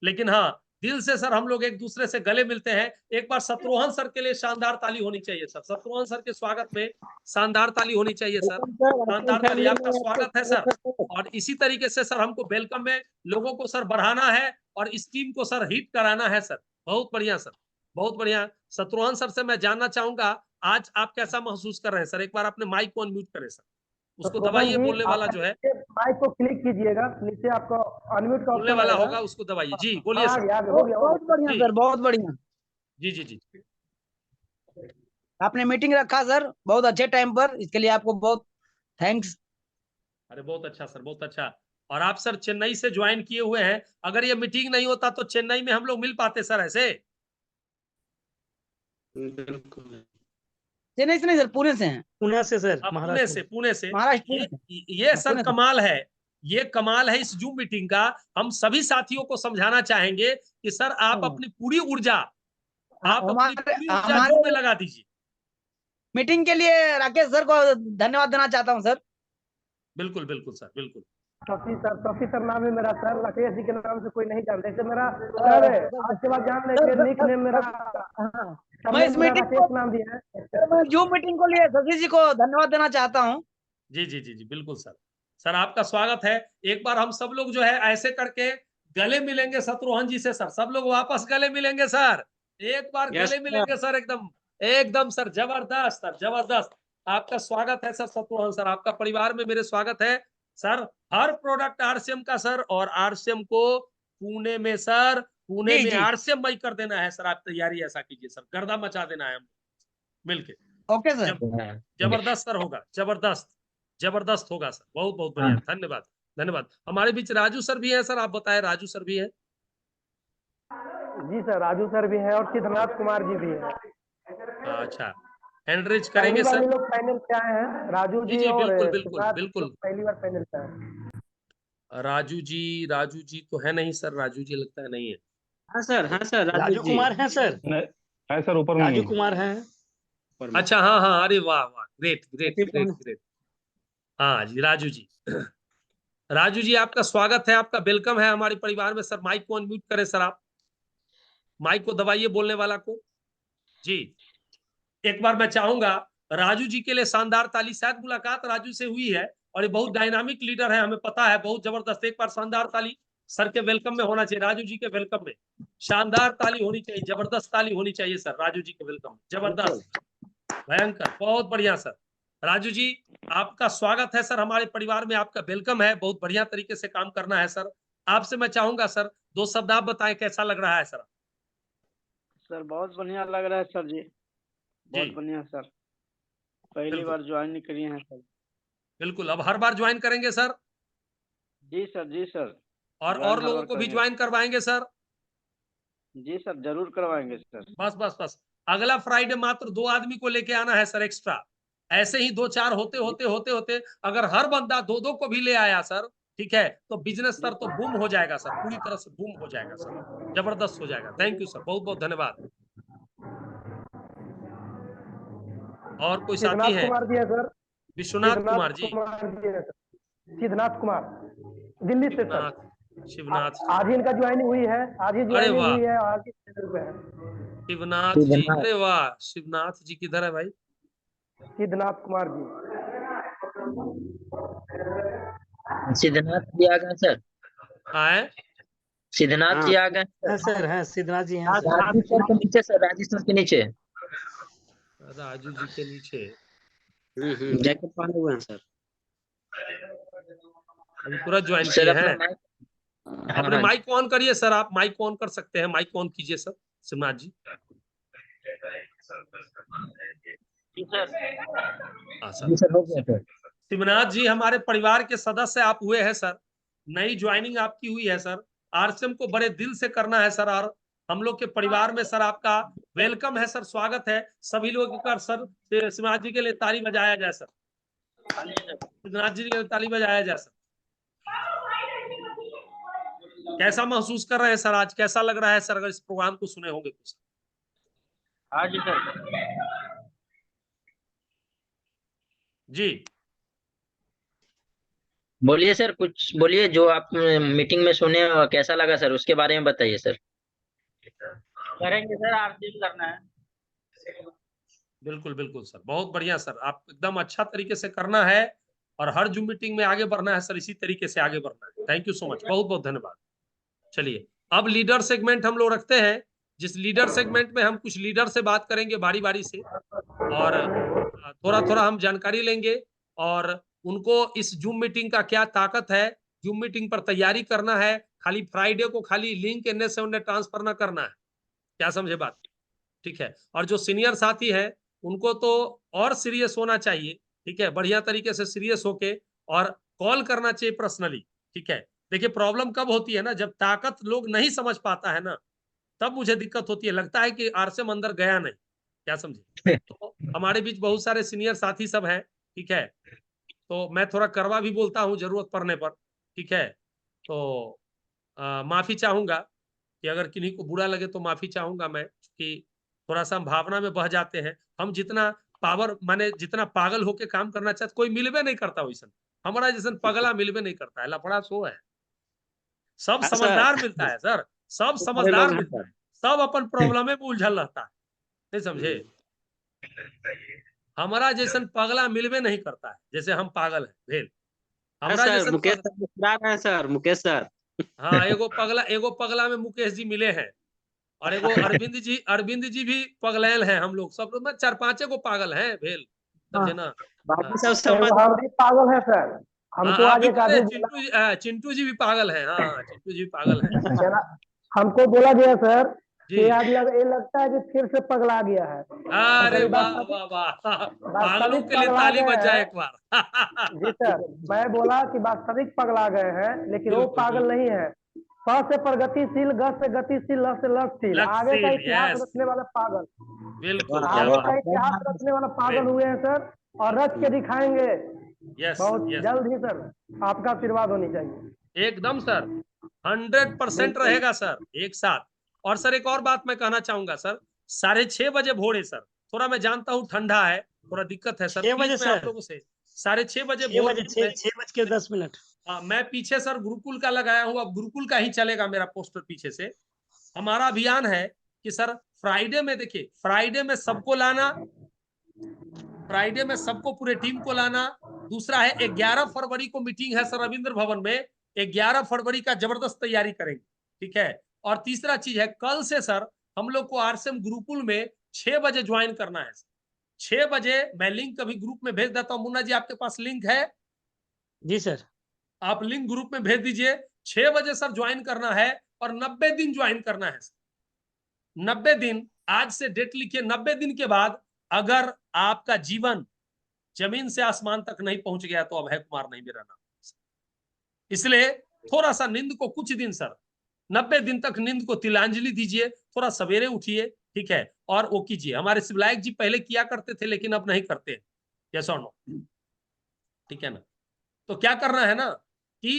लेकिन हाँ दिल से सर हम लोग एक दूसरे से गले मिलते हैं। एक बार शत्रुघ्न सर के लिए शानदार ताली होनी चाहिए सर, शत्रुघ्न सर के स्वागत में शानदार ताली होनी चाहिए सर, शानदार ताली। आपका स्वागत है सर। और इसी तरीके से सर हमको वेलकम में लोगों को सर बढ़ाना है और इस टीम को सर हिट कराना है सर। बहुत बढ़िया सर, बहुत बढ़िया। शत्रुघ्न सर से मैं जानना चाहूंगा आज आप कैसा महसूस कर रहे हैं सर, एक बार अपने माइक को अनम्यूट करें सर, उसको शत्रुघ्न दबाइए, जी बोलने वाला आप जो है माइक को क्लिक कीजिएगा, नीचे आपको अनम्यूट का बोलने ऑप्शन वाला आएगा। होगा उसको दबाइए। जी हाँ, बोलिए सर। आ गया, हो गया, हो बहुत बढ़िया जी सर, बहुत बढ़िया। जी जी जी आपने मीटिंग रखा सर बहुत अच्छे टाइम पर, इसके लिए आपको बहुत थैंक्स। अरे बहुत अच्छा सर, बहुत अच्छा। और आप सर चेन्नई से ज्वाइन किए हुए हैं, अगर ये मीटिंग नहीं होता तो चेन्नई में हम लोग मिल पाते सर ऐसे? बिल्कुल। चेन्नई से नहीं सर, पुणे से हैं। पुणे से सर, पुणे महाराष्ट्र से, पुणे से। महाराष्ट्र ये पुणे ये से। सर पुणे से। कमाल है, ये कमाल है इस जूम मीटिंग का। हम सभी साथियों को समझाना चाहेंगे कि सर आप अपनी पूरी ऊर्जा, आप अपनी हमारे पूरी ऊर्जा जूम में हमारे लगा दीजिए। मीटिंग के लिए राकेश सर को धन्यवाद देना चाहता हूँ सर। बिल्कुल बिल्कुल सर, बिल्कुल। शफी सर नाम है मेरा सर, राकेश जी के नाम से कोई नहीं जानते, ऐसे मेरा सर है, आज के बाद जान लेंगे, निक नेम मेरा, मैं इस मीटिंग राकेश को, नाम दिया है। सर मैं जूम मीटिंग को लिए शशि जी को धन्यवाद देना चाहता हूँ। जी जी जी जी बिल्कुल सर। सर आपका स्वागत है। एक बार हम सब लोग जो है ऐसे करके गले मिलेंगे शत्रुघ्न जी से सर, सब लोग वापस गले मिलेंगे सर, एक बार यस गले मिलेंगे सर, एकदम एकदम सर, जबरदस्त सर, जबरदस्त। आपका स्वागत है सर शत्रुघ्न सर, आपका परिवार में मेरे स्वागत है सर। हर प्रोडक्ट आरसीएम का सर, और आरसीएम को पुणे में सर, पुणे जी में जी आरसीएम मई कर देना है सर। आप तैयारी ऐसा कीजिए सर, गर्दा मचा देना है हम मिलके। Okay sir. जबरदस्त सर होगा, जबरदस्त, जबरदस्त होगा सर, बहुत बहुत बढ़िया। धन्यवाद, धन्यवाद। हमारे बीच राजू सर भी है सर, आप बताएं, राजू सर भी है? जी सर, राजू सर भी हैं और सिद्धनाथ कुमार जी भी हैं। अच्छा, हैंड रेज पहली करेंगे बार सर? ये लोग पैनल पे आए हैं, राजू जी जी जी और बिल्कुल बिल्कुल सिद्धनाथ जी बिल्कुल। लोग पहली बार पैनल पे आए। राजू जी तो है नहीं सर, राजू जी लगता है नहीं है। हाँ सर राजू राजू जी। कुमार हैं सर, नहीं है सर, ऊपर में राजू ही। कुमार हैं। ऊपर में। अच्छा हाँ हाँ, अरे वाह वाह, ग्रेट ग्रेट ग्रेट ग्रेट। हाँ जी राजू जी, राजू जी आपका स्वागत है, आपका वेलकम है हमारे परिवार में सर। माइक को अनम्यूट करें सर, आप माइक को दबाइए, बोलने वाला को। जी एक बार मैं चाहूंगा राजू जी के लिए शानदार ताली, शायद मुलाकात राजू से हुई है और ये बहुत डायनामिक लीडर है, हमें पता है, बहुत जबरदस्त। एक बार शानदार ताली सर के वेलकम में होना चाहिए, राजू जी के वेलकम में शानदार ताली होनी चाहिए, जबरदस्त ताली होनी चाहिए सर, राजू जी के वेलकम में, जबरदस्त, भयंकर, बहुत बढ़िया सर। राजू जी आपका स्वागत है सर हमारे परिवार में, आपका वेलकम है, बहुत बढ़िया तरीके से काम करना है सर। आपसे मैं चाहूंगा सर 2 शब्द आप बताएं, कैसा लग रहा है सर? सर बहुत बढ़िया लग रहा है सर जी, बहुत बढ़िया सर, पहली बार ज्वाइन किए हैं सर। बिल्कुल, अब हर बार ज्वाइन करेंगे सर? जी सर, जी सर। और लोगों को भी ज्वाइन करवाएंगे सर? जी सर, जरूर करवाएंगे सर। बस बस बस, अगला फ्राइडे मात्र 2 आदमी को लेके आना है सर एक्स्ट्रा। ऐसे ही 2-4 होते होते होते होते अगर हर बंदा 2-2 को भी ले आया सर, ठीक है, तो बिजनेस सर तो बूम हो जाएगा सर, पूरी तरह से बूम हो जाएगा सर, जबरदस्त हो जाएगा। थैंक यू सर, बहुत बहुत धन्यवाद। और कोई साथी है? कुमार जी है सर, विश्वनाथ कुमार जी, सिद्धनाथ कुमार दिल्ली से सर। शिवनाथ, आज ही इनका ज्वाइनिंग हुई है, आज ही ज्वाइनिंग वाह। हुई है, आज ही चैनल पे है। शिवनाथ जी, अरे वाह, शिवनाथ जी किधर है भाई? सिद्धनाथ कुमार जी, सिद्धनाथ जी आ गए सर, आए सिद्धनाथ जी आ गए हैं सर, हैं सिद्धनाथ जी हैं सर। राजू सर के नीचे सर, राजू सर के नीचे। राजू जी के नीचे जैकेट पहने हुए हैं सर। अभी तुरंत ज्वाइन सर किए अपना हैं। माइक, अपने माइक ऑन करिए सर, आप माइक ऑन कर सकते हैं, माइक ऑन कीजिए सर शिवनाथ जी। हाँ जी सर, सर हो गया सर। शिवनाथ जी हमारे परिवार के सदस्य आप हुए हैं सर, नई ज्वाइनिंग आपकी हुई है सर, आरसीएम को बड़े दिल से करना है सर, और हम लोग के परिवार में सर आपका वेलकम है सर, स्वागत है। सभी लोग एक बार सर सिद्धनाथ जी के लिए ताली बजाया जाए सर, सिद्धनाथ जी के लिए ताली बजाया जाए सर। कैसा महसूस कर रहे हैं सर आज, कैसा लग रहा है सर अगर इस प्रोग्राम को सुने होंगे तो? हाँ जी सर। जी बोलिए सर, कुछ बोलिए जो आप मीटिंग में सुने और कैसा लगा सर, उसके बारे में बताइए सर। करेंगे सर, आरती करना है। बिल्कुल बिल्कुल सर, बहुत बढ़िया सर, आप एकदम अच्छा तरीके से करना है और हर जूम मीटिंग में आगे बढ़ना है सर, इसी तरीके से आगे बढ़ना है। थैंक यू सो मच, बहुत बहुत धन्यवाद। चलिए अब लीडर सेगमेंट हम लोग रखते हैं, जिस लीडर सेगमेंट में हम कुछ लीडर से बात करेंगे बारी बारी से और थोड़ा थोड़ा हम जानकारी लेंगे और उनको इस जूम मीटिंग का क्या ताकत है, जूम मीटिंग पर तैयारी करना है, खाली फ्राइडे को खाली लिंक इनने से उन्हें ट्रांसफर ना करना है, क्या समझे बात? ठीक है। और जो सीनियर साथी है उनको तो और सीरियस होना चाहिए, ठीक है, बढ़िया तरीके से सीरियस होके और कॉल करना चाहिए पर्सनली, ठीक है। देखिए प्रॉब्लम कब होती है ना, जब ताकत लोग नहीं समझ पाता है ना, तब मुझे दिक्कत होती है, लगता है कि आरसेम अंदर गया नहीं, क्या समझे। तो हमारे बीच बहुत सारे सीनियर साथी सब हैं, ठीक है, तो मैं थोड़ा कड़वा भी बोलता हूँ जरूरत पड़ने पर, ठीक है। तो माफी चाहूंगा कि अगर किन्हीं को बुरा लगे तो माफी चाहूंगा मैं, कि थोड़ा सा हम भावना में बह जाते हैं। हम जितना पावर माने जितना पागल होके काम करना चाहते, कोई मिलवे नहीं करता वैसा, हमारा जैसा पगला मिलवे नहीं करता है, लफड़ा सो है। सब समझदार मिलता है सर, सब समझदार मिलता है, सब अपन प्रॉब्लम में उलझल रहता है, नहीं समझे। हमारा जैसन पगला मिलवे नहीं करता है जैसे हम पागल है भेल। हमारा सर जैसन मुकेश सर मुस्कुरा रहे हैं सर, मुकेश सर। हाँ, एगो पगला में मुकेश जी मिले हैं और एगो अरविंद जी भी पगलैल हैं। हम लोग सब लोग 4-5 को पागल हैं भेल, समझे ना। बाकी सब समझ। हम भी पागल है सर, हमको आप आज भी एक बोले, आदमी चिंटू जी भी पागल है, हाँ चिंटू जी भी पागल है बोला, हमको बोला गया सर जी। कि आज ये लगता है कि फिर से पगला गया है। अरे वाह वास्तविक वाह वाह, पागलों वास्तविक के लिए पगला ताली गए बज जाए हैं। एक बार। जी सर, मैं बोला कि वास्तविक पगला गए हैं, लेकिन वो बिल्कुल, पागल नहीं है। प से प्रगतिशील, ग से गतिशील, ल से लठशील, आगे का लक्ष्य, इतिहास यस रचने वाला पागल, बिल्कुल, क्या आगे का बात, इतिहास रचने वाला पागल हुए हैं सर, और रच के दिखाएंगे यस बहुत यस जल्द ही सर। आपका आशीर्वाद होनी चाहिए। एकदम सर, 100% रहेगा सर एक साथ। और सर एक और बात मैं कहना चाहूंगा सर, 6:30 बजे भोरे सर, थोड़ा मैं जानता हूँ ठंडा है, थोड़ा दिक्कत है सर, 6 बजे प्लीज मैं आप सर, लोगों से 6:30 बजे 6 भोर बजे, में 6:10। मैं पीछे सर गुरुकुल का लगाया हूँ, अब गुरुकुल का ही चलेगा मेरा पोस्टर पीछे से। हमारा अभियान है कि सर फ्राइडे में, देखिए फ्राइडे में सबको लाना, फ्राइडे में सबको पूरे टीम को लाना। दूसरा है 11 फरवरी को मीटिंग है सर रविंद्र भवन में, 11 फरवरी का जबरदस्त तैयारी करेंगे, ठीक है। और तीसरा चीज है कल से सर हम लोग को आरसेम गुरुकुल में 6 बजे ज्वाइन करना है। 6 बजे मैं लिंक कभी ग्रुप में भेज देता हूँ, मुन्ना जी आपके पास लिंक है? जी सर, आप लिंक ग्रुप में भेज दीजिए। 6 बजे सर ज्वाइन करना है और 90 दिन ज्वाइन करना है। 90 दिन, आज से डेट लिखिए, 90 दिन के बाद अगर आपका जीवन जमीन से आसमान तक नहीं पहुंच गया तो अभय कुमार नहीं मेरा नाम। इसलिए थोड़ा सा नींद को कुछ दिन सर, 90 दिन तक नींद को तिलांजलि दीजिए, थोड़ा सवेरे उठिए, ठीक है, और वो कीजिए। हमारे शिवलायक जी पहले किया करते थे लेकिन अब नहीं करते, यस और नो, ठीक है ना। तो क्या करना है ना कि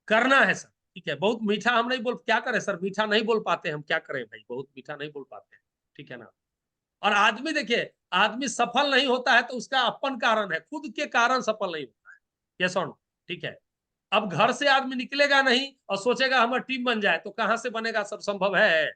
करना है सर, ठीक है। बहुत मीठा हम नहीं बोल, क्या करें सर, मीठा नहीं बोल पाते हम, क्या करें भाई, बहुत मीठा नहीं बोल पाते हैं, ठीक है ना। और आदमी देखिए, आदमी सफल नहीं होता है तो उसका अपन कारण है, खुद के कारण सफल नहीं होता है, यस और नो, ठीक है। अब घर से आदमी निकलेगा नहीं और सोचेगा हमारा टीम बन जाए, तो कहां से बनेगा, सब संभव है?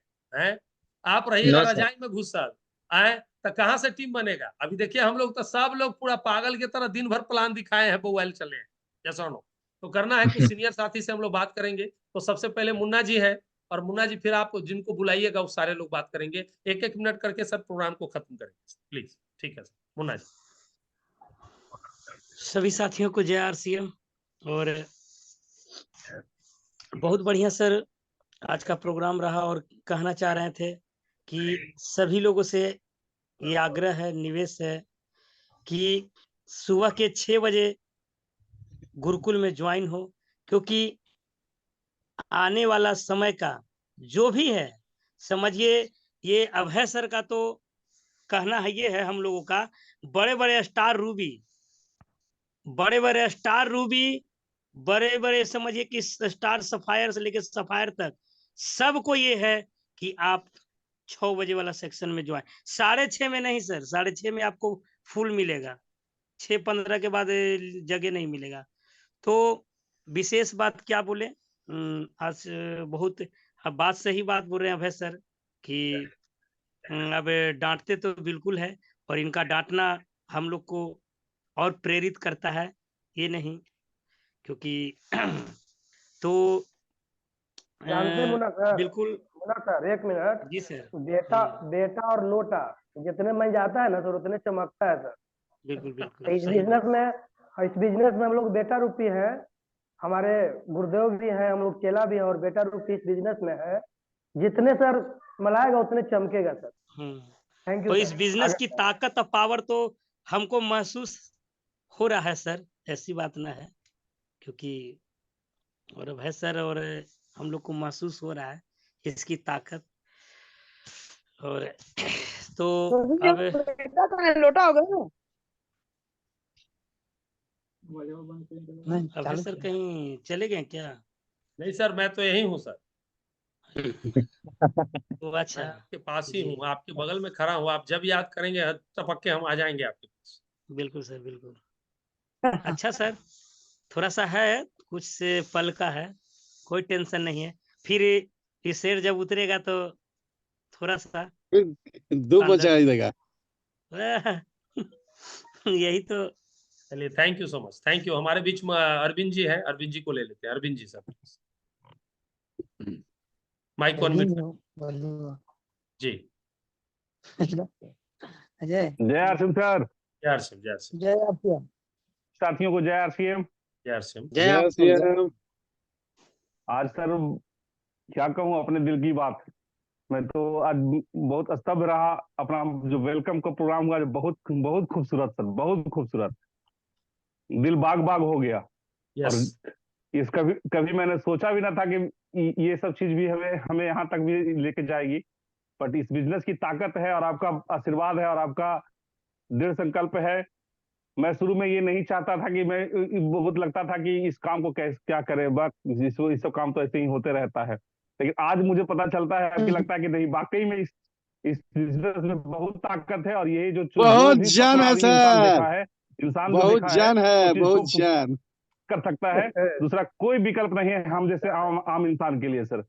आप रहिएगा रजाई में घुसल आए तो कहां से टीम बनेगा। अभी देखिए हम लोग तो सब लोग पूरा पागल की तरह दिन भर प्लान दिखाए हैं, मोबाइल चले हैं, यस और नो। तो करना है, कुछ सीनियर साथी से हम लोग बात करेंगे। तो सबसे पहले मुन्ना जी है, और मुन्ना जी फिर आप जिनको बुलाइएगा वो सारे लोग बात करेंगे, 1-1 मिनट करके सर प्रोग्राम को खत्म करेंगे प्लीज, ठीक है सर। मुन्ना जी। सभी साथियों को जय आरसीएम। और बहुत बढ़िया सर आज का प्रोग्राम रहा, और कहना चाह रहे थे कि सभी लोगों से ये आग्रह है, निवेश है कि सुबह के 6 बजे गुरुकुल में ज्वाइन हो, क्योंकि आने वाला समय का जो भी है समझिए ये अभय सर का तो कहना है ये है हम लोगों का, बड़े बड़े स्टार रूबी, बड़े बड़े समझिए कि स्टार सफायर से लेकर सफायर तक सबको ये है कि आप 6 बजे वाला सेक्शन में ज्वाइन, 6:30 में नहीं सर, 6:30 में आपको फुल मिलेगा, 6:15 के बाद जगह नहीं मिलेगा। तो विशेष बात क्या बोले, आज बहुत बात सही बात बोल रहे हैं अभय सर कि अब डांटते तो बिल्कुल है, और इनका डांटना हम लोग को और प्रेरित करता है, ये नहीं क्योंकि तो जानते मुन्ना सर, बिल्कुल मुन्ना सर एक मिनट। जी सर, बेटा और नोटा जितने में जाता है ना सर उतने चमकता है सर। बिल्कुल बिल्कुल इस सही बिजनेस में हम लोग बेटा रूपी है, हमारे गुरुदेव भी हैं, हम लोग चेला भी हैं, और बेटा रूपी इस बिजनेस में है। जितने सर मलाएगा उतने चमकेगा सर। थैंक यू तो इस सर। बिजनेस की ताकत और पावर तो हमको महसूस हो रहा है सर, ऐसी बात ना है, क्योंकि और अभय सर और हम लोग को महसूस हो रहा है इसकी ताकत। और तो अब लोटा हो गया अभय सर कहीं चले गए क्या? नहीं सर, मैं तो यही हूँ सर, तो अच्छा, मैं आपके पास ही हूँ, आपके बगल में खड़ा हूँ। आप जब याद करेंगे टपक के हम आ जाएंगे आपके पास। बिल्कुल सर बिल्कुल। अच्छा सर, थोड़ा सा है कुछ से पल का है, कोई टेंशन नहीं है, फिर ये शेर जब उतरेगा तो थोड़ा सा दो बचा देगा। यही तो। चलिए, thank you so much, thank you. हमारे बीच में अरविंद जी है, अरविंद जी को ले लेते हैं। Arvind ji sir, mic on जी। जय आरसीएम सर। जय आरसीएम, जय आरसीएम। जय आरसीएम। साथियों को जय आरसीएम। जय आरसीएम। जय आरसीएम। आज सर क्या कहूँ अपने दिल की बात, मैं तो आज बहुत स्तब्ध रहा। अपना जो वेलकम का प्रोग्राम हुआ, जो बहुत बहुत खूबसूरत सर, बहुत खूबसूरत, दिल बाग बाग हो गया। और इस कभी मैंने सोचा भी ना था कि ये सब चीज भी हमें यहाँ तक भी लेके जाएगी। बट इस बिजनेस की ताकत है और आपका आशीर्वाद है और आपका दृढ़ संकल्प है। मैं शुरू में ये नहीं चाहता था कि मैं बहुत लगता था कि इस काम को कैसे क्या करें, बस इस सब काम तो ऐसे ही होते रहता है। लेकिन आज मुझे पता चलता है, अभी लगता है कि नहीं, वाकई में इस बिजनेस में बहुत ताकत है। और ये जो बहुत जान है इंसान सर, देखा है, इंसान जो बहुत देखा जान है, उस बहुत चीज को जान कर सकता है। दूसरा कोई विकल्प नहीं है हम जैसे आम इंसान के लिए सर।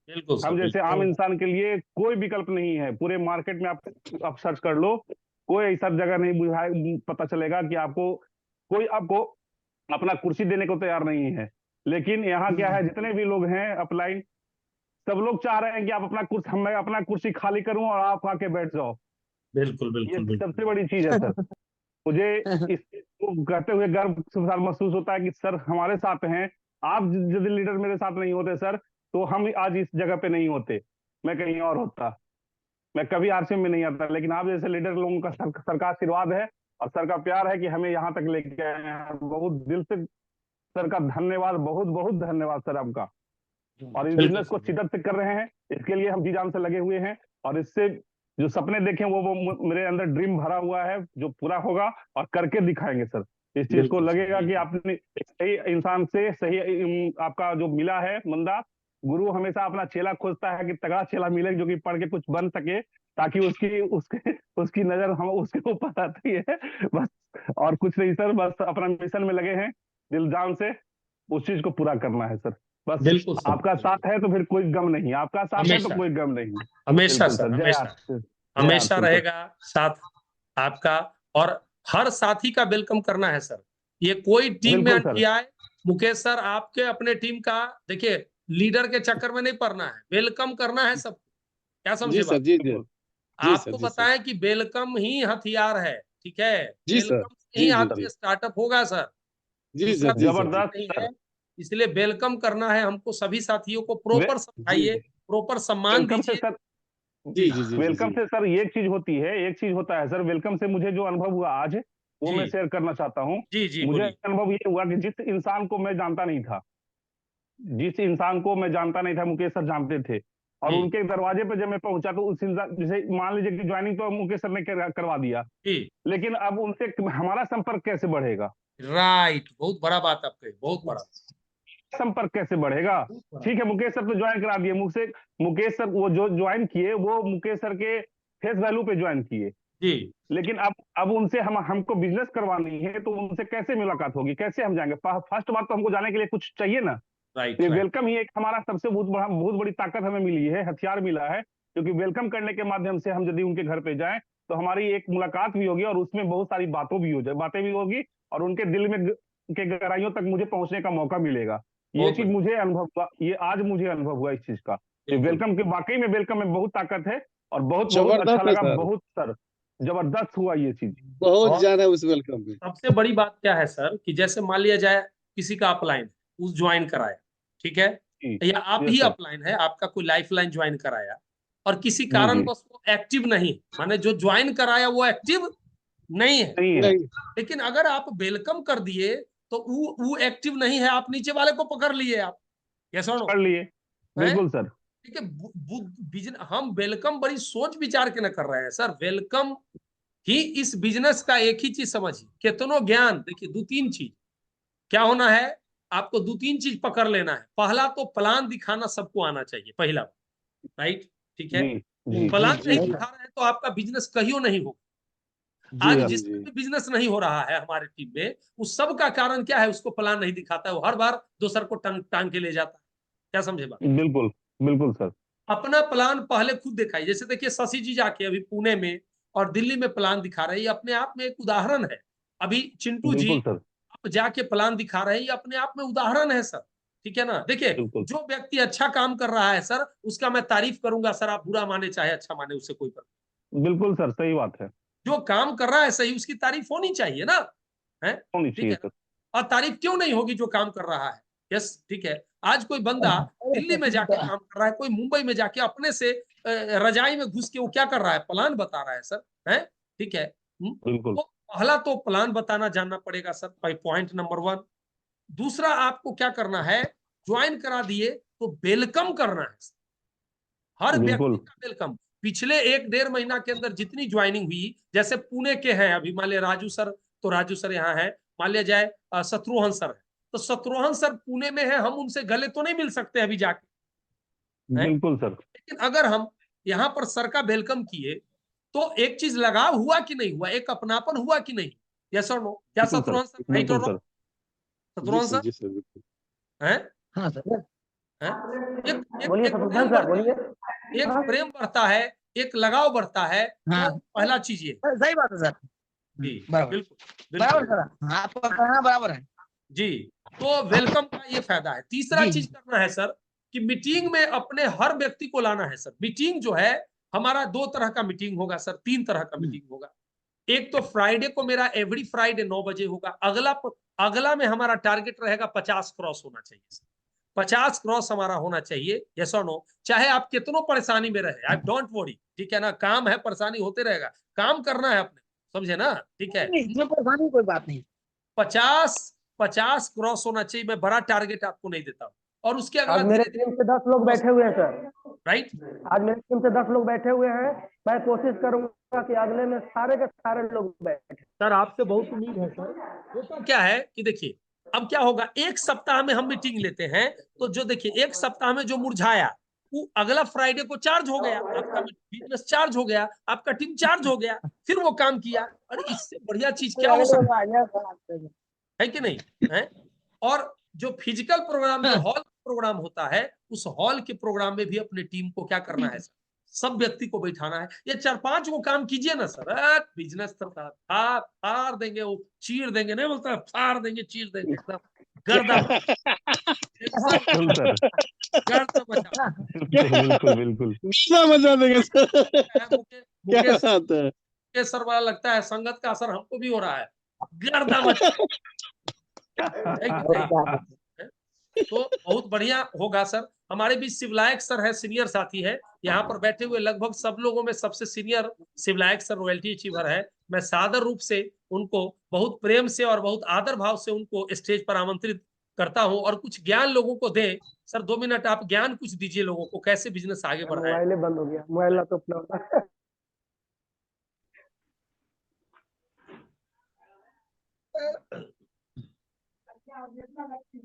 हम जैसे आम इंसान के लिए कोई विकल्प नहीं है। पूरे मार्केट में आप सर्च कर लो, कोई ऐसा जगह नहीं पता चलेगा कि कोई आपको अपना कुर्सी देने को तैयार नहीं है। लेकिन यहाँ क्या है, जितने भी लोग हैं अपलाइन, सब लोग चाह रहे हैं कि आप अपना कुर्सी खाली करूं और आप आके बैठ जाओ। बिल्कुल बिल्कुल, ये सबसे बड़ी चीज है सर। मुझे इसको कहते हुए गर्व महसूस होता है कि सर हमारे साथ हैं। आप यदि लीडर मेरे साथ नहीं होते सर, तो हम आज इस जगह पे नहीं होते, मैं कहीं और होता, मैं कभी आरसीएम में नहीं आता। लेकिन आप जैसे लीडर लोगों का सर का आशीर्वाद है और सर का प्यार है कि हमें यहाँ तक लेके आए हैं। बहुत दिल से सर का धन्यवाद, बहुत बहुत धन्यवाद सर आपका। और इस बिजनेस को शिद्दत से कर रहे हैं, इसके लिए हम जी जान से लगे हुए हैं। और इससे जो सपने देखे वो मेरे अंदर ड्रीम भरा हुआ है, जो पूरा होगा और करके दिखाएंगे सर। इस चीज को लगेगा कि आपने सही इंसान से सही आपका जो मिला है बंदा। गुरु हमेशा अपना चेला खोजता है कि तगड़ा चेला मिले जो कि पढ़ के कुछ बन सके, ताकि उसकी नजर हम उसके ऊपर आती है। बस और कुछ नहीं सर, बस अपना मिशन में लगे हैं दिल जान से, उस चीज को पूरा करना है सर। बस आपका साथ है तो फिर कोई गम नहीं, आपका साथ है तो कोई गम नहीं। हमेशा सर, हमेशा रहेगा साथ आपका। और हर साथी का वेलकम करना है सर। ये कोई टीम में आए, मुकेश सर आपके अपने टीम का देखिए, लीडर के चक्कर में नहीं पड़ना है, वेलकम करना है सब। क्या समझे बात? जी जी आपको बताएं कि वेलकम ही हथियार है, ठीक है? वेलकम से ही आगे स्टार्टअप होगा सर। जी सर, जबरदस्त। इसलिए वेलकम करना है हमको, सभी साथियों को प्रॉपर समझाइए, प्रॉपर सम्मान दीजिए। जी वेलकम से सर एक चीज होती है, एक चीज होता है सर। वेलकम से मुझे जो अनुभव हुआ आज, वो मैं शेयर करना चाहता हूँ। मुझे अनुभव ये हुआ कि जिस इंसान को मैं जानता नहीं था, मुकेश सर जानते थे, और जी। उनके दरवाजे पे जब मैं पहुंचा तो उस इंसान, जैसे मान लीजिए कि ज्वाइनिंग तो मुकेश सर ने करवा दिया, जी लेकिन अब उनसे हमारा संपर्क कैसे बढ़ेगा? राइट, बहुत बड़ा बात आप कही, बहुत बड़ा। संपर्क कैसे बढ़ेगा? ठीक है, मुकेश सर तो ज्वाइन करा दिए, मुकेश सर वो जो ज्वाइन किए वो मुकेश सर के फेस वैल्यू पे ज्वाइन किए, जी लेकिन अब उनसे हमको बिजनेस करवानी है तो उनसे कैसे मुलाकात होगी, कैसे हम जाएंगे? फर्स्ट बात तो हमको जाने के लिए कुछ चाहिए ना। राइट ये राइट वेलकम ही एक हमारा सबसे बहुत बड़ी ताकत हमें मिली है, हथियार मिला है, क्योंकि वेलकम करने के माध्यम से हम यदि उनके घर पे जाएं तो हमारी एक मुलाकात भी होगी और उसमें बहुत सारी बातें भी होगी और उनके दिल में के गहराइयों तक मुझे पहुंचने का मौका मिलेगा। ये बहुत चीज बढ़िया। मुझे अनुभव हुआ, ये आज मुझे अनुभव हुआ इस चीज का। बिल्कुल। वेलकम के वाकई में वेलकम में बहुत ताकत है और बहुत अच्छा जबरदस्त है लगा, सर, बहुत सर जबरदस्त हुआ ये चीज। बहुत और जान है उस वेलकम में। सबसे बड़ी बात क्या है सर कि जैसे मान लिया जाए किसी का अपलाइन उस ज्वाइन कराया, ठीक है, जी या आप यस ही सर, अपलाइन है, आपका कोई लाइफ लाइन ज्वाइन कराया और किसी जी कारणवश वो एक्टिव नहीं, माने जो ज्वाइन कराया वो एक्टिव नहीं है, नहीं है, नहीं, लेकिन अगर आप वेलकम कर दिए तो वो एक्टिव नहीं है, आप नीचे वाले को पकड़ लिए आप, ये सुनो कर लिए, है, बिल्कुल सर, ठीक है। बिजनेस हम वेलकम बड़ी सोच विचार के न कर रहे हैं सर, वेलकम ही इस बिजनेस का एक ही चीज समझिए, कितनो ज्ञान, देखिए 2-3 चीज क्या होना है, आपको 2-3 चीज पकड़ लेना है। पहला तो प्लान दिखाना सबको आना चाहिए, पहला, राइट, ठीक है। जी जी प्लान जी नहीं जी दिखा रहे हैं तो आपका बिजनेस कहियो नहीं होगा। जी आज हाँ जिसका जी, भी बिजनेस नहीं हो रहा है हमारे टीम में, उस सब का कारण क्या है, उसको प्लान नहीं दिखाता है, वो हर बार दूसर को टांग के ले जाता है। क्या समझे बात? बिल्कुल बिल्कुल सर, अपना प्लान पहले खुद दिखाई, जैसे देखिए शशि जी जाके अभी पुणे में और दिल्ली में प्लान दिखा रहे हैं, ये अपने आप में एक उदाहरण है। अभी चिंटू जी बिल्कुल सर, आप जाके प्लान दिखा रहे हैं, ये अपने आप में उदाहरण है सर, ठीक है ना। देखिए बिल्कुल जो व्यक्ति अच्छा काम कर रहा है सर, उसका मैं तारीफ करूंगा सर, आप बुरा माने चाहे अच्छा माने, उससे कोई फर्क बिल्कुल सर, सही बात है, जो काम कर रहा है सही, उसकी तारीफ होनी चाहिए ना, है, होनी ठीक चाहिए है ना? सर, और तारीफ क्यों नहीं होगी जो काम कर रहा है? यस, ठीक है। आज कोई बंदा दिल्ली में जाके काम कर रहा है, कोई मुंबई में जाके अपने से रजाई में घुस के वो क्या कर रहा है, प्लान बता रहा है सर, है, ठीक है। बिल्कुल तो पहला तो प्लान बताना जानना पड़ेगा सर, पॉइंट नंबर 1। दूसरा आपको क्या करना है, ज्वाइन करा दिए तो वेलकम करना है, हर व्यक्ति बिल्कुल का वेलकम। पिछले 1-1.5 महीना के अंदर जितनी ज्वाइनिंग हुई, जैसे पुणे के हैं अभी, मान लिया राजू सर, तो राजू सर यहाँ है, मान लिया जाए शत्रुघ्न सर है, तो शत्रुघ्न सर पुणे में है, हम उनसे गले तो नहीं मिल सकते अभी जाके, हैं? बिल्कुल सर, लेकिन अगर हम यहाँ पर सर का वेलकम किए तो एक चीज लगाव हुआ कि नहीं हुआ, एक अपनापन हुआ कि नहीं, यस और नो? क्या बिल्कुल सर, शत्रुघ्न सर, राइट बिल्कुल और रॉन्ग? सर, जी शत्रुघ्न सर, सर जी सर, बिल्कुल। है, हाँ सर, एक एक बोलिए एक शत्रुघ्न प्रेम सर, बढ़ता बोलिए। है, एक हाँ प्रेम बढ़ता है, एक लगाव बढ़ता है, हाँ तो पहला चीज ये, सही बात है सर, जी बराबर बिल्कुल बराबर बिल्कुल सर, हाँ, आपका कहना बराबर है। जी। तो वेलकम का ये फायदा है। तीसरा जी चीज करना है सर कि मीटिंग में अपने हर व्यक्ति को लाना है सर। मीटिंग जो है हमारा 2 तरह का मीटिंग होगा सर, 3 तरह का मीटिंग होगा। एक तो फ्राइडे को मेरा एवरी फ्राइडे 9 बजे होगा। अगला में हमारा टारगेट रहेगा 50 क्रॉस होना चाहिए सर, 50 क्रॉस हमारा होना चाहिए, यस और नो। चाहे आप कितनों परेशानी में रहे, आई डोंट वरी, ठीक है ना, काम है, परेशानी होते रहेगा, काम करना है अपने, समझे ना, ठीक है। नहीं, इसमें परेशानी की कोई बात नहीं। 50 क्रॉस होना चाहिए, मैं बड़ा टारगेट आपको नहीं देता हूं। और उसके अगला आज मेरे धीरे टीम से 10 लोग बैठे हुए हैं सर, राइट, आज मेरी टीम से 10 लोग बैठे हुए हैं। मैं कोशिश करूंगा कि अगले में सारे के सारे लोग बैठे। सर आपसे बहुत उम्मीद है सर। वो तो क्या है कि देखिए अब क्या होगा, एक सप्ताह में हम मीटिंग लेते हैं, तो जो देखिए एक सप्ताह में जो मुरझाया वो अगला फ्राइडे को चार्ज हो गया, आपका बिजनेस चार्ज हो गया, आपका टीम चार्ज हो गया, फिर वो काम किया। अरे इससे बढ़िया चीज क्या हो सकता है कि नहीं, है? और जो फिजिकल प्रोग्राम, जो हॉल प्रोग्राम होता है, उस हॉल के प्रोग्राम में भी अपने टीम को क्या करना है सर, सब व्यक्ति को बैठाना है। ये 4-5 वो काम कीजिए ना सर, बिजनेस तो फाड़ देंगे, वो चीर देंगे, नहीं बोलता फाड़ देंगे, चीर देंगे, एकदम गर्दा बिल्कुल सर, गर्दा मचा बिल्कुल बिल्कुल क्या मजा देंगे सर, क्या मुकेश बात है। सर वाला लगता है, संगत का असर हमको भी हो रहा है, गर्दा मचा है कि नहीं? तो बहुत बढ़िया होगा सर। हमारे बीच शिवलायक सर है, सीनियर साथी है, यहाँ पर बैठे हुए लगभग सब लोगों में सबसे सीनियर शिवलायक सर रॉयल्टी अचीवर है। मैं सादर रूप से उनको बहुत प्रेम से और बहुत आदर भाव से उनको स्टेज पर आमंत्रित करता हूं और कुछ ज्ञान लोगों को दे। सर 2 मिनट आप ज्ञान कुछ दीजिए लोगों को, कैसे बिजनेस आगे बढ़ाए। मोबाइल बंद हो गया, मोबाइल ना तो अपना होता।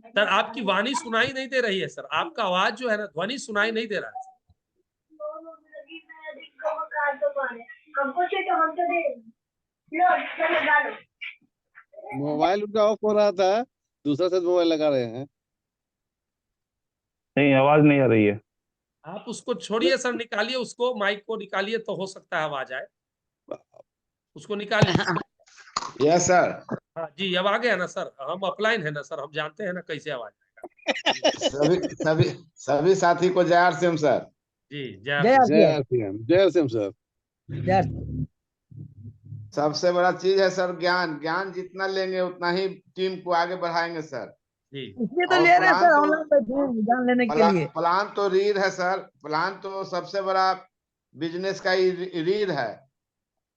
सर आपकी वाणी सुनाई नहीं दे रही है सर, आपका आवाज जो है ना, ध्वनि सुनाई नहीं दे रहा है। मोबाइल उनका ऑफ हो रहा था, दूसरा से मोबाइल लगा रहे हैं। नहीं, आवाज नहीं आ रही है। आप उसको छोड़िए सर, निकालिए उसको, माइक को निकालिए तो हो सकता है आवाज आए, उसको निकालिए। Yes sir. हाँ जी, अब आ गया ना सर, हम ऑफलाइन है ना सर, हम जानते हैं ना कैसे आवाज आएगा। सभी सभी सभी साथी को जय आर सिंह सर। जी जय सिंह सर। सबसे बड़ा चीज है सर ज्ञान। ज्ञान जितना लेंगे उतना ही टीम को आगे बढ़ाएंगे सर। जी इसलिए तो ले रहे हैं सर, ऑनलाइन बैठे हैं ज्ञान लेने के लिए। प्लान तो रीढ़ है सर, प्लान तो सबसे बड़ा बिजनेस का ही रीढ़ है।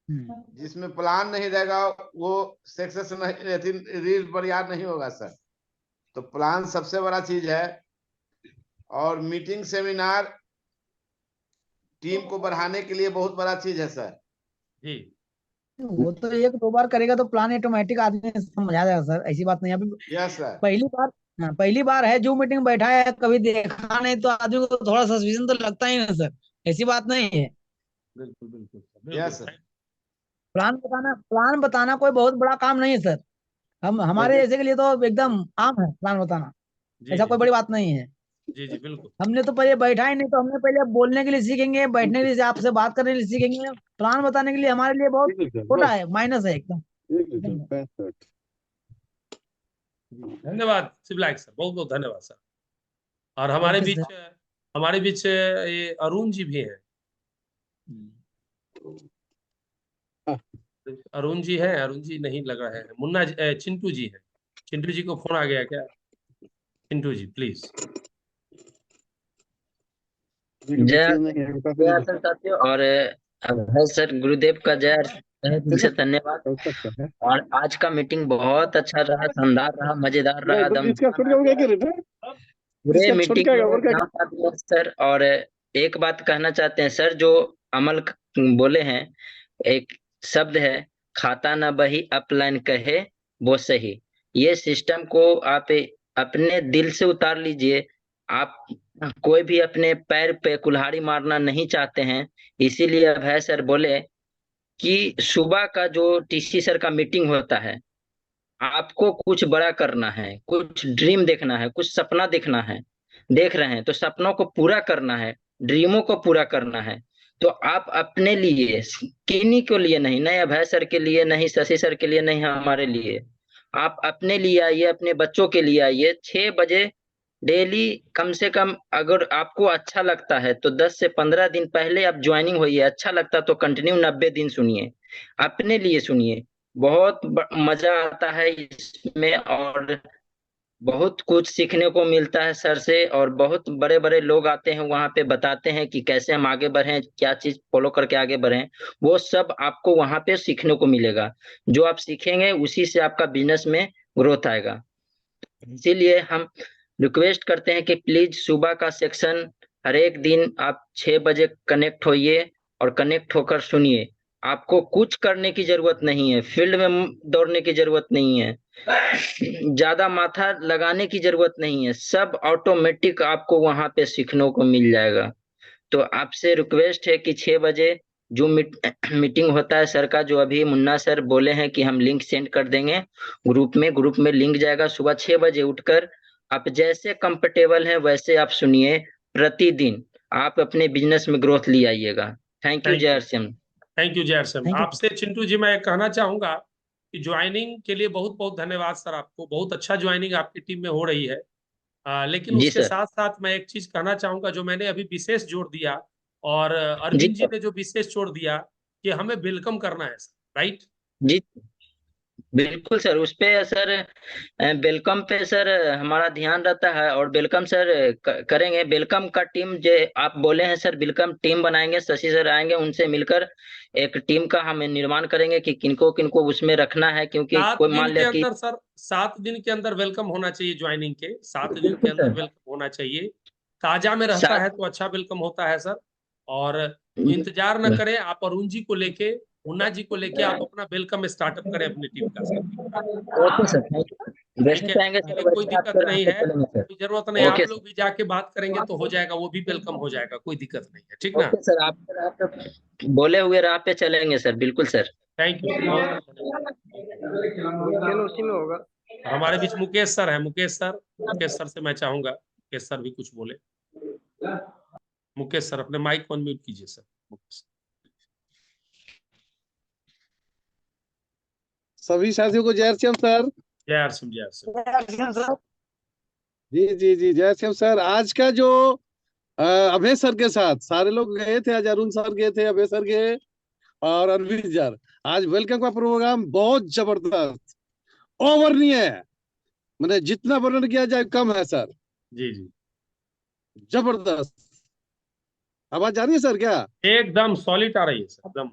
जिसमें प्लान नहीं रहेगा वो सक्सेस नहीं, रीढ़ बरियार नहीं होगा सर। तो प्लान सबसे बड़ा चीज है। और मीटिंग सेमिनार टीम को बढ़ाने के लिए बहुत बड़ा चीज है सर। जी वो तो 1-2 बार करेगा तो प्लान ऑटोमेटिक आदमी समझ आ जाएगा सर, ऐसी बात नहीं है। अभी यस सर। पहली बार है जो मीटिंग बैठा है, कभी देखा नहीं तो आदमी को थोड़ा सस्पिशन तो लगता ही ना सर, ऐसी बात नहीं है। बिल्कुल बिल्कुल यस सर। प्लान बताना कोई बहुत बड़ा काम नहीं है सर। हमारे जैसे के लिए तो एकदम आम है प्लान बताना, ऐसा कोई बड़ी बात नहीं है। जी जी बिल्कुल। हमने तो पहले बैठा ही नहीं, तो हमने पहले बोलने के लिए सीखेंगे, बैठने के लिए आपसे बात करने के लिए सीखेंगे। प्लान बताने के लिए हमारे लिए बहुत छोटा है, माइनस है एकदम। धन्यवाद शिवलायक सर, बहुत बहुत धन्यवाद सर। और हमारे बीच ये अरुण जी भी हैं। अरुण जी हैं, अरुण जी नहीं लग रहा है। मुन्ना चिंटू जी हैं। चिंटू जी को फोन आ गया क्या? चिंटू जी प्लीज। जय साथियों, और सर गुरुदेव का जय से धन्यवाद। और आज का मीटिंग बहुत अच्छा रहा, शानदार रहा, मजेदार रहा, पूरे मीटिंग में सर। और एक बात कहना चाहते हैं सर, जो अमल बोले हैं, एक शब्द है, खाता न बही अपलाइन कहे वो सही। ये सिस्टम को आप अपने दिल से उतार लीजिए। आप कोई भी अपने पैर पे कुल्हाड़ी मारना नहीं चाहते हैं, इसीलिए अभय सर बोले कि सुबह का जो टीसी सर का मीटिंग होता है, आपको कुछ बड़ा करना है, कुछ ड्रीम देखना है, कुछ सपना देखना है, देख रहे हैं तो सपनों को पूरा करना है, ड्रीमों को पूरा करना है। तो आप अपने लिए, किन्हीं के लिए नहीं, नहीं अभय सर के लिए, नहीं शशि सर के लिए, नहीं हमारे लिए, आप अपने लिए आइए, अपने बच्चों के लिए आइए। 6 बजे डेली कम से कम, अगर आपको अच्छा लगता है तो 10 से 15 दिन पहले आप ज्वाइनिंग होइए। अच्छा लगता तो कंटिन्यू 90 दिन सुनिए, अपने लिए सुनिए। बहुत मजा आता है इसमें और बहुत कुछ सीखने को मिलता है सर से। और बहुत बड़े बड़े लोग आते हैं वहां पे, बताते हैं कि कैसे हम आगे बढ़ें, क्या चीज फॉलो करके आगे बढ़ें। वो सब आपको वहां पे सीखने को मिलेगा। जो आप सीखेंगे उसी से आपका बिजनेस में ग्रोथ आएगा। इसीलिए हम रिक्वेस्ट करते हैं कि प्लीज सुबह का सेक्शन हर एक दिन आप 6 बजे कनेक्ट होइए और कनेक्ट होकर सुनिए। आपको कुछ करने की जरूरत नहीं है, फील्ड में दौड़ने की जरूरत नहीं है, ज्यादा माथा लगाने की जरूरत नहीं है, सब ऑटोमेटिक आपको वहां पे सीखने को मिल जाएगा। तो आपसे रिक्वेस्ट है कि 6 बजे जो मीटिंग होता है सर का, जो अभी मुन्ना सर बोले हैं कि हम लिंक सेंड कर देंगे ग्रुप में लिंक जाएगा। सुबह 6 बजे उठकर आप जैसे कंफर्टेबल हैं वैसे आप सुनिए। प्रतिदिन आप अपने बिजनेस में ग्रोथ ले आइएगा। थैंक यू जय हरसिम। थैंक यू जय हरसिम। आपसे चिंटू जी मैं कहना चाहूंगा कि ज्वाइनिंग के लिए बहुत बहुत धन्यवाद सर। आपको बहुत अच्छा ज्वाइनिंग आपकी टीम में हो रही है। लेकिन उसके साथ साथ मैं एक चीज कहना चाहूंगा, जो मैंने अभी विशेष जोड़ दिया और अरविंद जी ने जो विशेष जोड़ दिया कि हमें वेलकम करना है सर, राइट? जी बिल्कुल सर, उस पे सर वेलकम पे सर हमारा ध्यान रहता है, और वेलकम सर करेंगे। वेलकम का टीम जो आप बोले हैं सर, वेलकम टीम बनाएंगे, शशि सर आएंगे, उनसे मिलकर एक टीम का हम निर्माण करेंगे कि किनको किनको उसमें रखना है, क्योंकि 7 कोई दिन मान के लिया कि अंदर सर, 7 दिन के अंदर वेलकम होना चाहिए ज्वाइनिंग के, 7 दिन के बिल्कुल अंदर सर। वेलकम होना चाहिए। ताजा में रहता सात है तो अच्छा वेलकम होता है सर। और इंतजार न करें, आप अरुण जी को लेके, मुन्ना जी को लेके आप अपना वेलकम स्टार्टअप करें अपनी टीम का sir. Okay sir, thank you. ठीक जैसे है, चाहेंगे सर चलिए, कोई वैसे दिक्कत आपके नहीं रास्ते है, चलेंगे सर। कोई जरूरत नहीं, आप ओके लोग सर। भी जाके बात करेंगे तो हो जाएगा, वो भी वेलकम हो जाएगा, कोई दिक्कत नहीं है, ठीक ना। ओके सर, आपके राह पे बोले हुए राह पे चलेंगे सर, बिल्कुल सर। थैंक यू, बहुत बहुत धन्यवाद। खेल उसी में होगा। और हमारे बीच मुकेश सर है, मुकेश सर से मैं चाहूंगा मुकेश सर भी कुछ बोले। मुकेश सर अपने माइक को अनम्यूट कीजिए सर। मुकेश। सभी साथियों को जय श्याम सर। जय हर सिंह, जय हर सिंह। जी जी जी, जय श्याम सर। आज का जो अभय सर के साथ सारे लोग गए थे, आज अरुण सर गए थे, अभय सर गए और अरविंद सर। आज वेलकम का प्रोग्राम बहुत जबरदस्त, ओवरनीय है, मैंने जितना वर्णन किया जाए कम है सर। जी जी, जबरदस्त। आवाज आ रही है सर क्या? एकदम सॉलिड आ रही है सर, एकदम।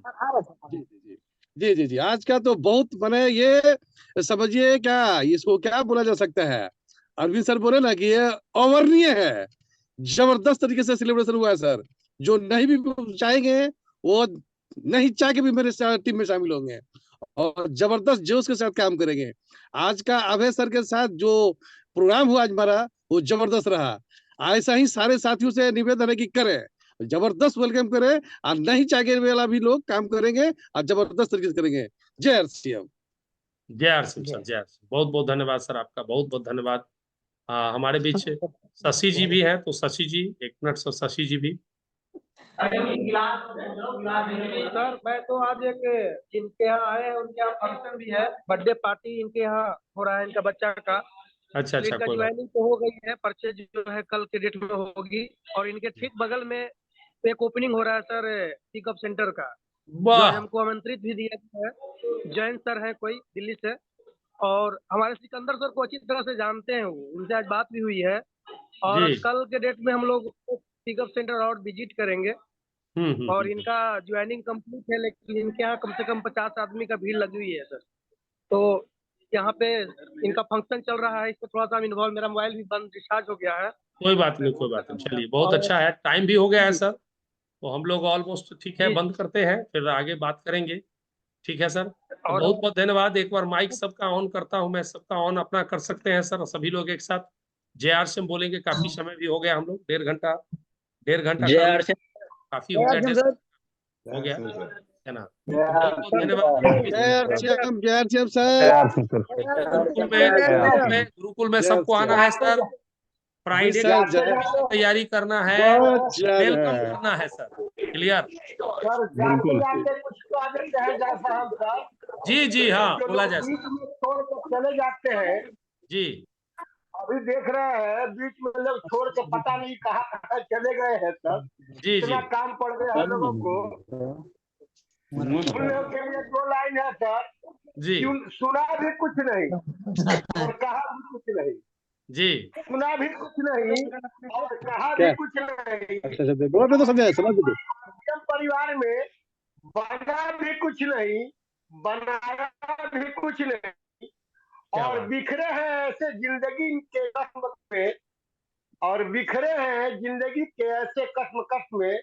जी जी जी जी जी जी। आज का तो बहुत मैंने ये समझिए क्या इसको क्या बोला जा सकता है। अरविंद सर बोले ना कि ये ओवरनीय है, जबरदस्त तरीके से सेलिब्रेशन हुआ है सर। जो नहीं भी चाहेंगे वो नहीं चाह के भी मेरे टीम में शामिल होंगे और जबरदस्त जोश के साथ काम करेंगे। आज का अभय सर के साथ जो प्रोग्राम हुआ आज हमारा, वो जबरदस्त रहा। ऐसा ही सारे साथियों से निवेदन है कि करें, जबरदस्त वेलकम करें और नहीं चाहे वाला भी लोग काम करेंगे और जबरदस्त तरीके से करेंगे। जय हर सिंह। जय हर सिंह सर, जय हर सिंह, बहुत बहुत धन्यवाद सर, आपका बहुत बहुत धन्यवाद। हमारे बीच शशि जी भी है, तो शशि जी, एक मिनट सर, शशि जी भी। सर मैं तो आज एक इनके यहाँ आए हैं, उनके यहाँ फंक्शन भी है, बर्थडे पार्टी इनके यहाँ हो रहा है, इनका बच्चा का। अच्छा अच्छा, इनका कोई बात। ज्वाइनिंग तो हो गई है, परचेज जो है कल के डेट में होगी। और इनके ठीक बगल में एक ओपनिंग हो रहा है सर, पिकअप सेंटर का, जो आज वाह, हमको आमंत्रित भी दिया गया है। जैन सर है कोई दिल्ली से, और हमारे सिकंदर सर को अच्छी तरह से जानते हैं, वो उनसे आज बात भी हुई है। और जी। कल के डेट में हम लोग पिकअप सेंटर और विजिट करेंगे। और इनका ज्वाइनिंग कंप्लीट है, लेकिन इनके यहाँ कम से कम 50 आदमी का भीड़ लगी हुई है सर। तो यहाँ पे इनका फंक्शन चल रहा है, इसमें थोड़ा सा इन्वॉल्व, मेरा मोबाइल भी बंद डिस्चार्ज हो गया है। कोई बात नहीं, कोई बात नहीं, चलिए, बहुत अच्छा है, टाइम भी हो गया है सर, तो हम लोग ऑलमोस्ट ठीक है, बंद करते हैं, फिर आगे बात करेंगे। ठीक है सर, तो और बहुत बहुत धन्यवाद। एक बार माइक सबका ऑन करता हूं मैं, सबका ऑन अपना कर सकते हैं सर, सभी लोग एक साथ जय आर से बोलेंगे। काफी समय भी हो गया, हम लोग डेढ़ घंटा जय कर हर लिए, सिंह। काफी हो गया, हो गया है ना। बहुत बहुत धन्यवाद। जय हर श्याम, जय हर श्याम जय सर। हर सिंह सर। गुरुकुल में सबको आना है सर। फ्राइडे सर, को जय तैयारी करना है, बहुत ज्यादा वेलकम है। करना है सर, क्लियर। सर बिल्कुल। कुछ तो आगे चाहे जा साहब सर, जी जी, हाँ, जो बोला लोग जाए बीच सर। में छोड़ के चले जाते हैं, जी अभी देख रहे हैं बीच में लोग छोड़ के पता नहीं कहाँ चले गए हैं सर। जी इतना जी काम पड़ गया है लोगों को। सुनने के लिए 2 लाइन है सर, जी सुना भी कुछ नहीं और कहा भी कुछ नहीं। जी, सुना भी कुछ नहीं और कहा क्या? भी कुछ नहीं। अच्छा अच्छा, बोलो तो समझाए, समझ दो। जब परिवार में बना भी कुछ नहीं, बनाया भी कुछ नहीं, और बिखरे हैं ऐसे जिंदगी के कस्म में, और बिखरे हैं जिंदगी के ऐसे कस्म में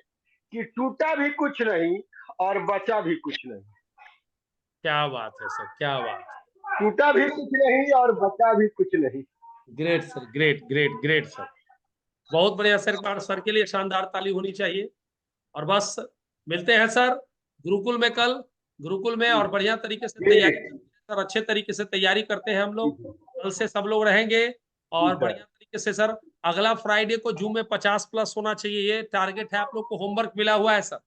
कि टूटा भी कुछ नहीं और बचा भी कुछ नहीं। क्या बात है सर, क्या बात। टूटा भी कुछ नहीं और बचा भी कुछ नहीं। Great sir, great great great sir, बहुत बढ़िया सर। एक बार सर के लिए शानदार ताली होनी चाहिए। और बस मिलते हैं सर गुरुकुल में कल, गुरुकुल में, और बढ़िया तरीके से तैयारी करते हैं सर, अच्छे तरीके से तैयारी करते हैं हम लोग। कल से सब लोग रहेंगे और बढ़िया तरीके से सर। अगला फ्राइडे को जूम में 50+ होना चाहिए, ये टारगेट है। आप लोग को होमवर्क मिला हुआ है सर,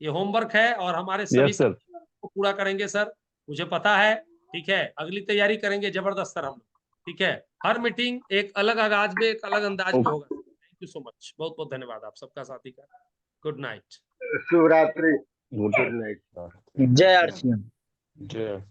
ये होमवर्क है, और हमारे सभी यस सर। को पूरा करेंगे सर, मुझे पता है। ठीक है, अगली तैयारी करेंगे जबरदस्त सर हम लोग। ठीक है, हर मीटिंग एक अलग आगाज में, एक अलग अंदाज में होगा। थैंक यू सो मच, बहुत बहुत धन्यवाद आप सबका, साथी का। Good night, Shivratri, good night. जय हर सिंह। जय